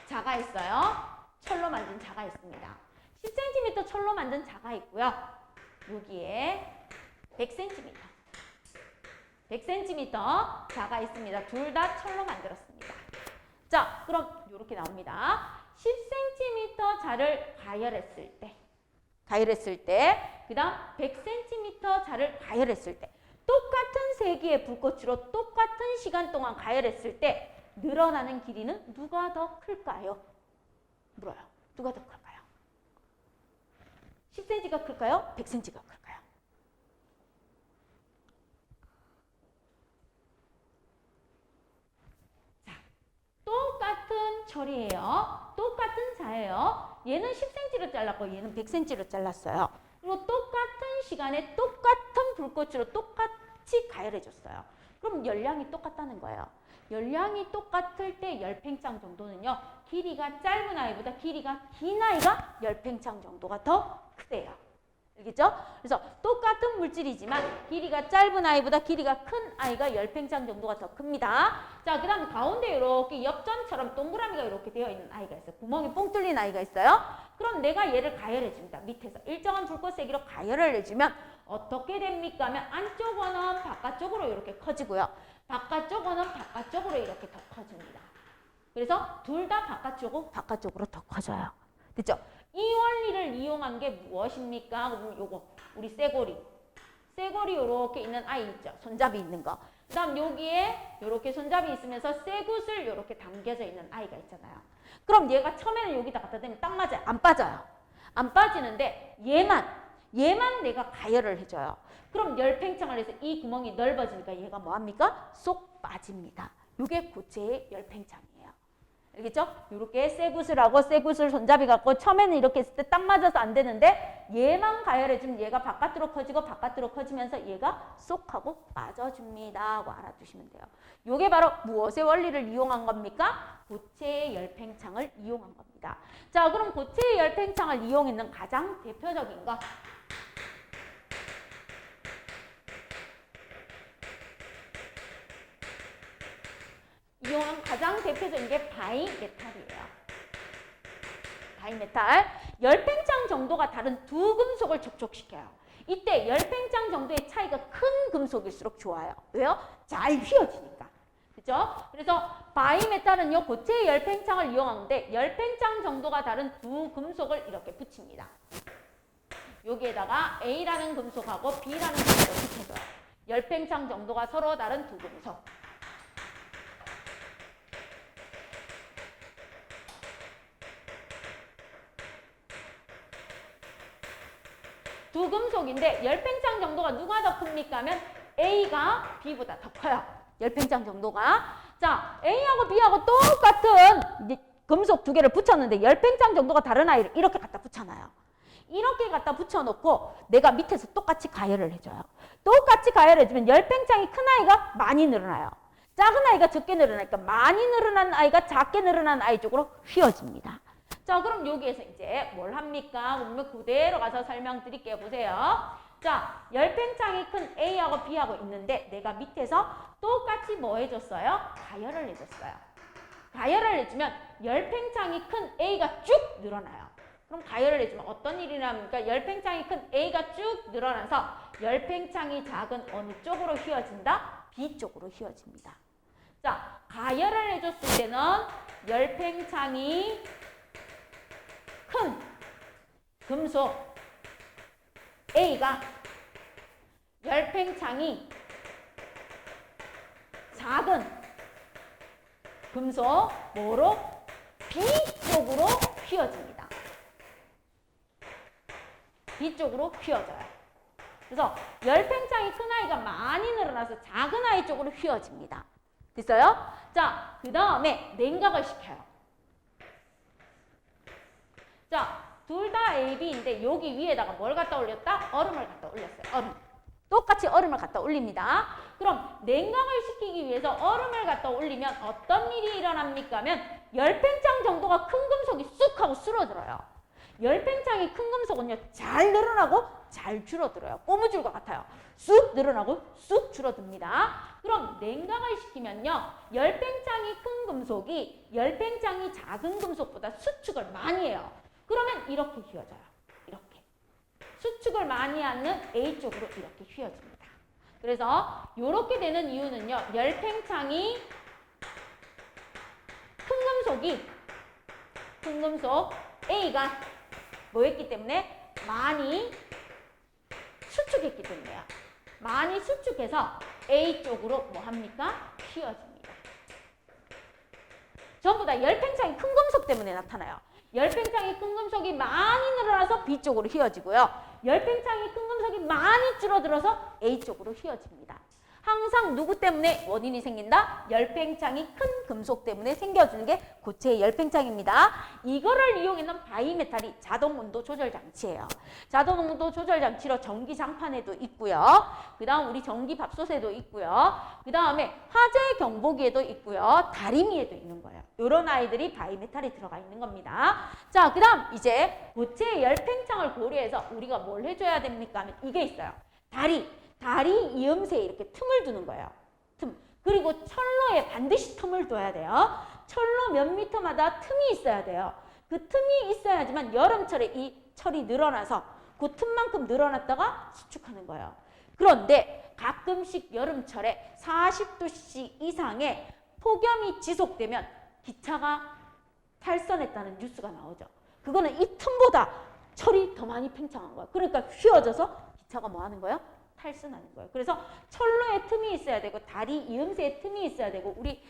자가 있어요. 철로 만든 자가 있습니다. 10cm 철로 만든 자가 있고요. 여기에 100cm, 100cm 자가 있습니다. 둘 다 철로 만들었습니다. 자, 그럼 이렇게 나옵니다. 10cm 자를 가열했을 때, 그 다음 100cm 자를 가열했을 때, 똑같은 세기의 불꽃으로 똑같은 시간 동안 가열했을 때 늘어나는 길이는 누가 더 클까요? 물어요. 누가 더 클까요? 10cm가 클까요? 100cm가 클까요? 자, 똑같은 철이에요. 똑같은 자예요. 얘는 10cm로 잘랐고 얘는 100cm로 잘랐어요. 그리고 똑같은 시간에 똑같은 불꽃으로 똑같이 가열해줬어요. 그럼 열량이 똑같다는 거예요. 열량이 똑같을 때 열팽창 정도는요. 길이가 짧은 아이보다 길이가 긴 아이가 열팽창 정도가 더 크대요. 알겠죠? 그래서 똑같은 물질이지만 길이가 짧은 아이보다 길이가 큰 아이가 열팽창 정도가 더 큽니다. 자, 그 다음 가운데 이렇게 엽전처럼 동그라미가 이렇게 되어 있는 아이가 있어요. 구멍이 뽕 뚫린 아이가 있어요. 그럼 내가 얘를 가열해줍니다. 밑에서 일정한 불꽃 세기로 가열을 해주면 어떻게 됩니까? 하면 안쪽 원은 바깥쪽으로 이렇게 커지고요. 바깥쪽 원은 바깥쪽으로 이렇게 더 커집니다. 그래서 둘 다 바깥쪽으로 더 커져요. 됐죠? 이 원리를 이용한 게 무엇입니까? 그럼 요거 우리 쇠고리 이렇게 있는 아이 있죠? 손잡이 있는 거. 그 다음 여기에 이렇게 손잡이 있으면서 쇠굿을 이렇게 담겨져 있는 아이가 있잖아요. 그럼 얘가 처음에는 여기다 갖다 대면 딱 맞아요. 안 빠져요. 안 빠지는데 얘만 내가 가열을 해줘요. 그럼 열팽창을 해서 이 구멍이 넓어지니까 얘가 뭐합니까? 쏙 빠집니다. 이게 고체의 열팽창이에요. 알겠죠? 이렇게 쇠굿을 하고 쇠굿을 손잡이 갖고 처음에는 이렇게 했을 때 딱 맞아서 안 되는데 얘만 가열해주면 얘가 바깥으로 커지면서 얘가 쏙 하고 빠져줍니다 하고 알아두시면 돼요. 이게 바로 무엇의 원리를 이용한 겁니까? 고체의 열팽창을 이용한 겁니다. 자, 그럼 고체의 열팽창을 이용했는 가장 대표적인 거 이용한 가장 대표적인 게 바이메탈이에요. 바이메탈. 열팽창 정도가 다른 두 금속을 접촉시켜요. 이때 열팽창 정도의 차이가 큰 금속일수록 좋아요. 왜요? 잘 휘어지니까. 그죠? 그래서 바이메탈은요, 고체의 열팽창을 이용하는데 열팽창 정도가 다른 두 금속을 이렇게 붙입니다. 여기에다가 A라는 금속하고 B라는 금속을 붙여줘요. 열팽창 정도가 서로 다른 두 금속. 두 금속인데 열팽창 정도가 누가 더 큽니까? 하면 A가 B보다 더 커요. 열팽창 정도가. 자, A하고 B하고 똑같은 금속 두 개를 붙였는데 열팽창 정도가 다른 아이를 이렇게 갖다 붙여놔요. 이렇게 갖다 붙여놓고 내가 밑에서 똑같이 가열을 해줘요. 똑같이 가열해주면 열팽창이 큰 아이가 많이 늘어나요. 작은 아이가 적게 늘어나니까 많이 늘어난 아이가 작게 늘어난 아이 쪽으로 휘어집니다. 자, 그럼 여기에서 이제 뭘 합니까? 그러면 그대로 가서 설명드릴게요. 보세요. 자, 열팽창이 큰 A하고 B하고 있는데 내가 밑에서 똑같이 뭐 해줬어요? 가열을 해줬어요. 가열을 해주면 열팽창이 큰 A가 쭉 늘어나요. 그럼 가열을 해주면 어떤 일이 납니까? 열팽창이 큰 A가 쭉 늘어나서 열팽창이 작은 어느 쪽으로 휘어진다? B 쪽으로 휘어집니다. 자, 가열을 해줬을 때는 열팽창이 큰 금속 A가 열팽창이 작은 금속 뭐로? B 쪽으로 휘어집니다. B 쪽으로 휘어져요. 그래서 열팽창이 큰 아이가 많이 늘어나서 작은 아이 쪽으로 휘어집니다. 됐어요? 자, 그 다음에 냉각을 시켜요. 자, 둘 다 A, B인데 여기 위에다가 뭘 갖다 올렸다? 얼음을 갖다 올렸어요. 얼음. 똑같이 얼음을 갖다 올립니다. 그럼 냉각을 시키기 위해서 얼음을 갖다 올리면 어떤 일이 일어납니까? 하면 열팽창 정도가 큰 금속이 쑥 하고 줄어들어요. 열팽창이 큰 금속은요, 잘 늘어나고 잘 줄어들어요. 고무줄과 같아요. 쑥 늘어나고 쑥 줄어듭니다. 그럼 냉각을 시키면요, 열팽창이 큰 금속이 열팽창이 작은 금속보다 수축을 많이 해요. 그러면 이렇게 휘어져요. 이렇게. 수축을 많이 하는 A 쪽으로 이렇게 휘어집니다. 그래서 이렇게 되는 이유는요, 열팽창이 큰 금속 A가 뭐였기 때문에? 많이 수축했기 때문에요. 많이 수축해서 A 쪽으로 뭐 합니까? 휘어집니다. 전부 다 열팽창이 큰 금속 때문에 나타나요. 열팽창이 큰 금속이 많이 늘어나서 B 쪽으로 휘어지고요. 열팽창이 큰 금속이 많이 줄어들어서 A 쪽으로 휘어집니다. 항상 누구 때문에 원인이 생긴다? 열팽창이 큰 금속 때문에 생겨주는 게 고체의 열팽창입니다. 이거를 이용해서 바이메탈이 자동 온도 조절 장치예요. 자동 온도 조절 장치로 전기 장판에도 있고요. 그 다음 우리 전기 밥솥에도 있고요. 그 다음에 화재 경보기에도 있고요. 다리미에도 있는 거예요. 이런 아이들이 바이메탈이 들어가 있는 겁니다. 자, 그 다음 이제 고체의 열팽창을 고려해서 우리가 뭘 해줘야 됩니까? 하면 이게 있어요. 다리 이음새에 이렇게 틈을 두는 거예요. 틈. 그리고 철로에 반드시 틈을 둬야 돼요. 철로 몇 미터마다 틈이 있어야 돼요. 그 틈이 있어야지만 여름철에 이 철이 늘어나서 그 틈만큼 늘어났다가 수축하는 거예요. 그런데 가끔씩 여름철에 40도씨 이상의 폭염이 지속되면 기차가 탈선했다는 뉴스가 나오죠. 그거는 이 틈보다 철이 더 많이 팽창한 거예요. 그러니까 휘어져서 기차가 뭐 하는 거예요? 탈선하는 거예요. 그래서 철로에 틈이 있어야 되고 다리 이음새에 틈이 있어야 되고 우리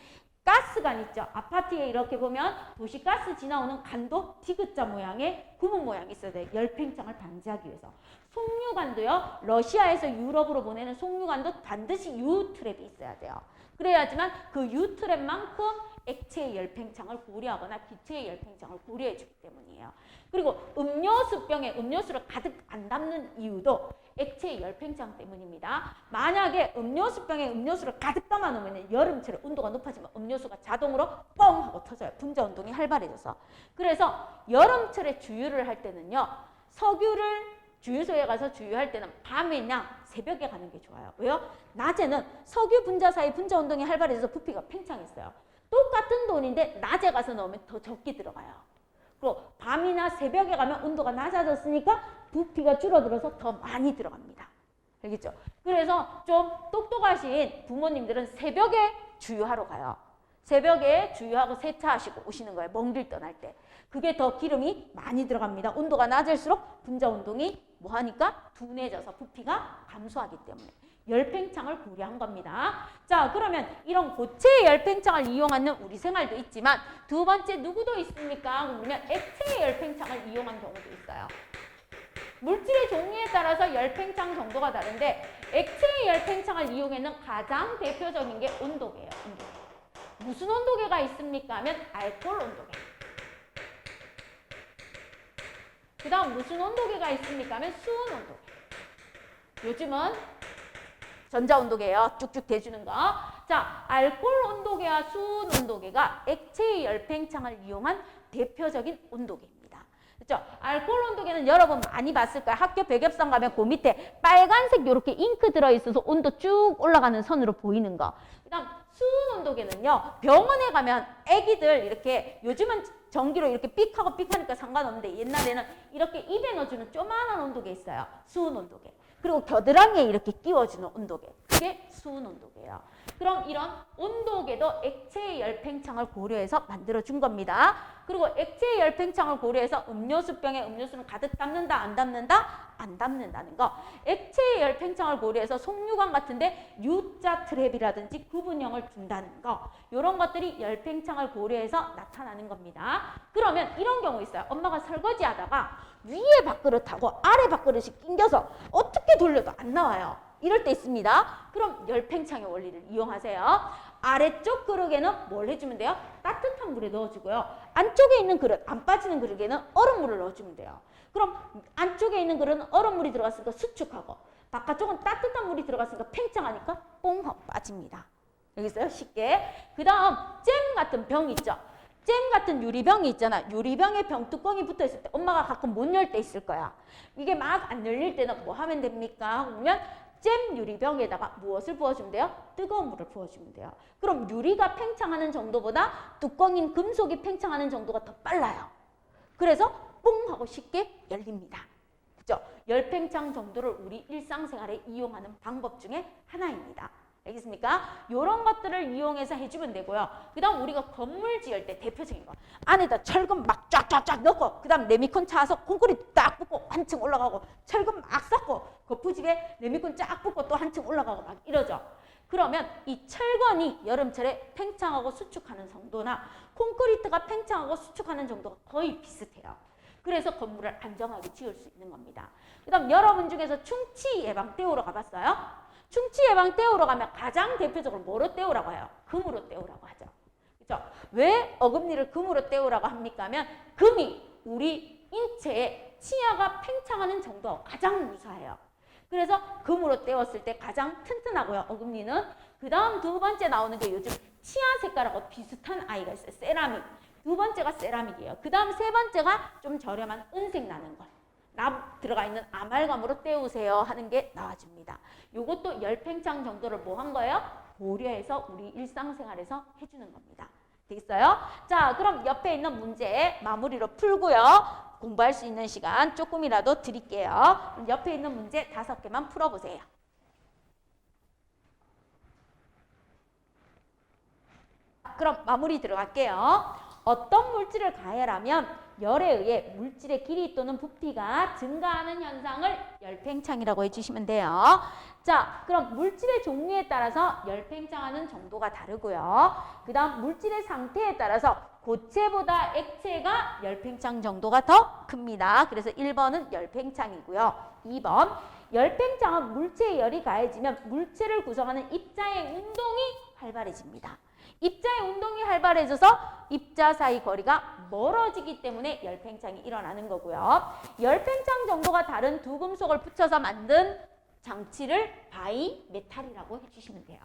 가스관 있죠. 아파트에 이렇게 보면 도시가스 지나오는 간도 디귿자 모양의 구멍 모양이 있어야 돼요. 열팽창을 방지하기 위해서. 송유관도요. 러시아에서 유럽으로 보내는 송유관도 반드시 U 트랩이 있어야 돼요. 그래야지만 그 U 트랩만큼 액체의 열팽창을 고려하거나 기체의 열팽창을 고려해 주기 때문이에요. 그리고 음료수병에 음료수를 가득 안 담는 이유도 액체의 열팽창 때문입니다. 만약에 음료수병에 음료수를 가득 담아 놓으면 여름철에 온도가 높아지면 음료수가 자동으로 뻥 하고 터져요. 분자 운동이 활발해져서. 그래서 여름철에 주유를 할 때는요. 석유를 주유소에 가서 주유할 때는 밤이나 새벽에 가는 게 좋아요. 왜요? 낮에는 석유 분자 사이 분자 운동이 활발해져서 부피가 팽창했어요. 똑같은 돈인데 낮에 가서 넣으면 더 적게 들어가요. 그리고 밤이나 새벽에 가면 온도가 낮아졌으니까 부피가 줄어들어서 더 많이 들어갑니다. 알겠죠? 그래서 좀 똑똑하신 부모님들은 새벽에 주유하러 가요. 새벽에 주유하고 세차하시고 오시는 거예요. 먼 길 떠날 때. 그게 더 기름이 많이 들어갑니다. 온도가 낮을수록 분자 운동이 뭐하니까 둔해져서 부피가 감소하기 때문에. 열팽창을 고려한 겁니다. 자, 그러면 이런 고체의 열팽창을 이용하는 우리 생활도 있지만 두 번째 누구도 있습니까? 그러면 액체의 열팽창을 이용한 경우도 있어요. 물질의 종류에 따라서 열팽창 정도가 다른데 액체의 열팽창을 이용하는 가장 대표적인 게 온도계예요. 온도계. 무슨 온도계가 있습니까? 하면 알코올 온도계. 그 다음 무슨 온도계가 있습니까? 하면 수은 온도계. 요즘은 전자온도계예요. 쭉쭉 대주는 거. 자, 알코올 온도계와 수은 온도계가 액체의 열팽창을 이용한 대표적인 온도계입니다. 그렇죠? 알코올 온도계는 여러분 많이 봤을 거예요. 학교 배겹상 가면 그 밑에 빨간색 이렇게 잉크 들어있어서 온도 쭉 올라가는 선으로 보이는 거. 그 다음 수은 온도계는요. 병원에 가면 애기들 이렇게 요즘은 전기로 이렇게 삑하고 삑하니까 상관없는데 옛날에는 이렇게 입에 넣어주는 조그마한 온도계 있어요. 수은 온도계. 그리고 겨드랑이에 이렇게 끼워주는 온도계. 그게 수은 온도계예요. 그럼 이런 온도계도 액체의 열팽창을 고려해서 만들어준 겁니다. 그리고 액체의 열팽창을 고려해서 음료수병에 음료수는 가득 담는다, 안 담는다? 안 담는다는 거. 액체의 열팽창을 고려해서 송유관 같은데 U자 트랩이라든지 구분형을 준다는 거. 이런 것들이 열팽창을 고려해서 나타나는 겁니다. 그러면 이런 경우 있어요. 엄마가 설거지 하다가 위에 밥그릇하고 아래 밥그릇이 낑겨서 어떻게 돌려도 안 나와요. 이럴 때 있습니다. 그럼 열팽창의 원리를 이용하세요. 아래쪽 그릇에는 뭘 해주면 돼요? 따뜻한 물에 넣어주고요. 안쪽에 있는 그릇, 안 빠지는 그릇에는 얼음물을 넣어주면 돼요. 그럼 안쪽에 있는 그릇은 얼음물이 들어갔으니까 수축하고 바깥쪽은 따뜻한 물이 들어갔으니까 팽창하니까 뽕 하고 빠집니다. 여기 있어요? 쉽게. 그 다음 잼 같은 병 있죠? 잼 같은 유리병이 있잖아. 유리병에 병 뚜껑이 붙어 있을 때 엄마가 가끔 못 열 때 있을 거야. 이게 막 안 열릴 때는 뭐 하면 됩니까? 하고 보면 잼 유리병에다가 무엇을 부어주면 돼요? 뜨거운 물을 부어주면 돼요. 그럼 유리가 팽창하는 정도보다 뚜껑인 금속이 팽창하는 정도가 더 빨라요. 그래서 뽕 하고 쉽게 열립니다. 그죠? 열팽창 정도를 우리 일상생활에 이용하는 방법 중에 하나입니다. 알겠습니까? 이런 것들을 이용해서 해주면 되고요. 그 다음 우리가 건물 지을 때 대표적인 거. 안에다 철근 막 쫙쫙쫙 넣고 그 다음 레미콘 차서 콘크리트 딱 붓고 한층 올라가고 철근 막 쌓고 거푸집에 레미콘 쫙 붓고 또 한층 올라가고 막 이러죠. 그러면 이 철근이 여름철에 팽창하고 수축하는 정도나 콘크리트가 팽창하고 수축하는 정도가 거의 비슷해요. 그래서 건물을 안정하게 지을 수 있는 겁니다. 그 다음 여러분 중에서 충치 예방 때우러 가봤어요? 충치 예방 때우러 가면 가장 대표적으로 뭐로 때우라고 해요? 금으로 때우라고 하죠. 그렇죠? 왜 어금니를 금으로 때우라고 합니까? 하면 금이 우리 인체에 치아가 팽창하는 정도와 가장 유사해요. 그래서 금으로 때웠을 때 가장 튼튼하고요. 어금니는. 그 다음 두 번째 나오는 게 요즘 치아 색깔하고 비슷한 아이가 있어요. 세라믹. 두 번째가 세라믹이에요. 그 다음 세 번째가 좀 저렴한 은색 나는 거. 납 들어가 있는 아말감으로 때우세요 하는 게 나와줍니다. 이것도 열팽창 정도를 뭐 한 거예요? 고려해서 우리 일상생활에서 해주는 겁니다. 되겠어요? 자, 그럼 옆에 있는 문제 마무리로 풀고요. 공부할 수 있는 시간 조금이라도 드릴게요. 옆에 있는 문제 5개만 풀어보세요. 그럼 마무리 들어갈게요. 어떤 물질을 가열하면 열에 의해 물질의 길이 또는 부피가 증가하는 현상을 열팽창이라고 해주시면 돼요. 자, 그럼 물질의 종류에 따라서 열팽창하는 정도가 다르고요. 그 다음 물질의 상태에 따라서 고체보다 액체가 열팽창 정도가 더 큽니다. 그래서 1번은 열팽창이고요. 2번, 열팽창은 물체의 열이 가해지면 물체를 구성하는 입자의 운동이 활발해집니다. 입자의 운동이 활발해져서 입자 사이 거리가 멀어지기 때문에 열팽창이 일어나는 거고요. 열팽창 정도가 다른 두 금속을 붙여서 만든 장치를 바이메탈이라고 해주시면 돼요.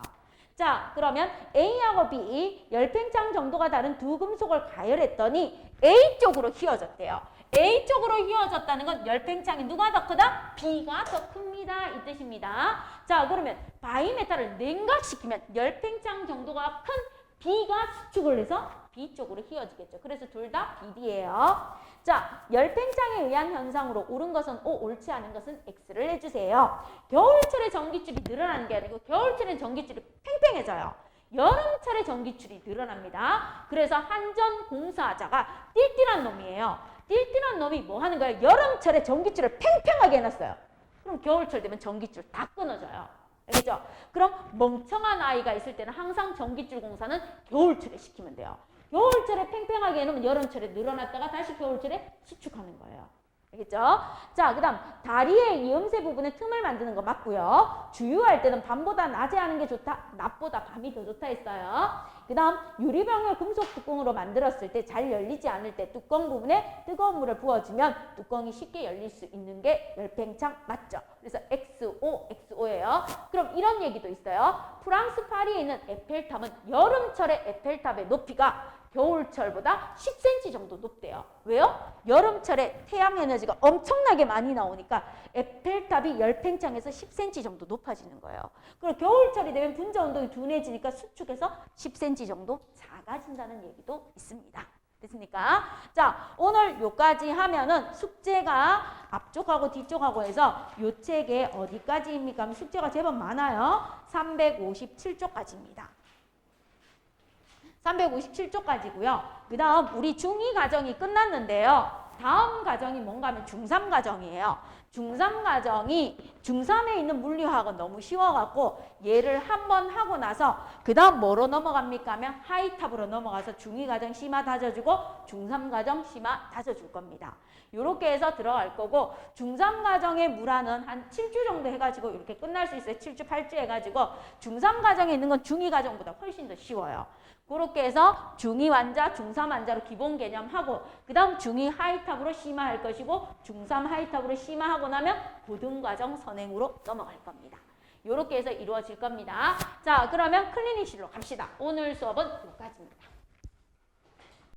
자, 그러면 A하고 B, 열팽창 정도가 다른 두 금속을 가열했더니 A 쪽으로 휘어졌대요. A 쪽으로 휘어졌다는 건 열팽창이 누가 더 크다? B가 더 큽니다. 이 뜻입니다. 자, 그러면 바이메탈을 냉각시키면 열팽창 정도가 큰 B가 수축을 해서 B 쪽으로 휘어지겠죠. 그래서 둘 다 BD예요. 자, 열팽창에 의한 현상으로 옳은 것은 O, 옳지 않은 것은 X를 해주세요. 겨울철에 전기줄이 늘어나는 게 아니고 겨울철에 전기줄이 팽팽해져요. 여름철에 전기줄이 늘어납니다. 그래서 한전 공사자가 띨띨한 놈이에요. 띨띨한 놈이 뭐 하는 거예요? 여름철에 전기줄을 팽팽하게 해놨어요. 그럼 겨울철 되면 전기줄 다 끊어져요. 알겠죠? 그럼 멍청한 아이가 있을 때는 항상 전기줄 공사는 겨울철에 시키면 돼요. 겨울철에 팽팽하게 해놓으면 여름철에 늘어났다가 다시 겨울철에 수축하는 거예요. 알겠죠? 자, 그 다음 다리의 이음새 부분에 틈을 만드는 거 맞고요. 주유할 때는 밤보다 낮에 하는 게 좋다. 낮보다 밤이 더 좋다 했어요. 그 다음 유리병을 금속 뚜껑으로 만들었을 때 잘 열리지 않을 때 뚜껑 부분에 뜨거운 물을 부어주면 뚜껑이 쉽게 열릴 수 있는 게 열팽창 맞죠? 그래서 XO, XO예요. 그럼 이런 얘기도 있어요. 프랑스 파리에 있는 에펠탑은 여름철에 에펠탑의 높이가 겨울철보다 10cm 정도 높대요. 왜요? 여름철에 태양 에너지가 엄청나게 많이 나오니까 에펠탑이 열팽창해서 10cm 정도 높아지는 거예요. 그리고 겨울철이 되면 분자 운동이 둔해지니까 수축해서 10cm 정도 작아진다는 얘기도 있습니다. 됐습니까? 자, 오늘 요까지 하면은 숙제가 앞쪽하고 뒤쪽하고 해서 요 책에 어디까지입니까? 하면 숙제가 제법 많아요. 357쪽까지입니다. 357쪽까지고요. 그 다음 우리 중2 과정이 끝났는데요. 다음 과정이 뭔가 하면 중3 과정이에요. 중3 과정이 중3에 있는 물리화학은 너무 쉬워갖고 얘를 한번 하고 나서 그 다음 뭐로 넘어갑니까 하면 하이탑으로 넘어가서 중2 과정 심화 다져주고 중3 과정 심화 다져줄 겁니다. 이렇게 해서 들어갈 거고 중3 과정의 물화는 한 7주 정도 해가지고 이렇게 끝날 수 있어요. 7주, 8주 해가지고 중3 과정에 있는 건 중2 과정보다 훨씬 더 쉬워요. 그렇게 해서 중2 환자, 중3 환자로 기본 개념하고 그 다음 중2 하이탑으로 심화할 것이고 중3 하이탑으로 심화하고 나면 고등과정 선행으로 넘어갈 겁니다. 이렇게 해서 이루어질 겁니다. 자, 그러면 클리닉실로 갑시다. 오늘 수업은 여기까지입니다.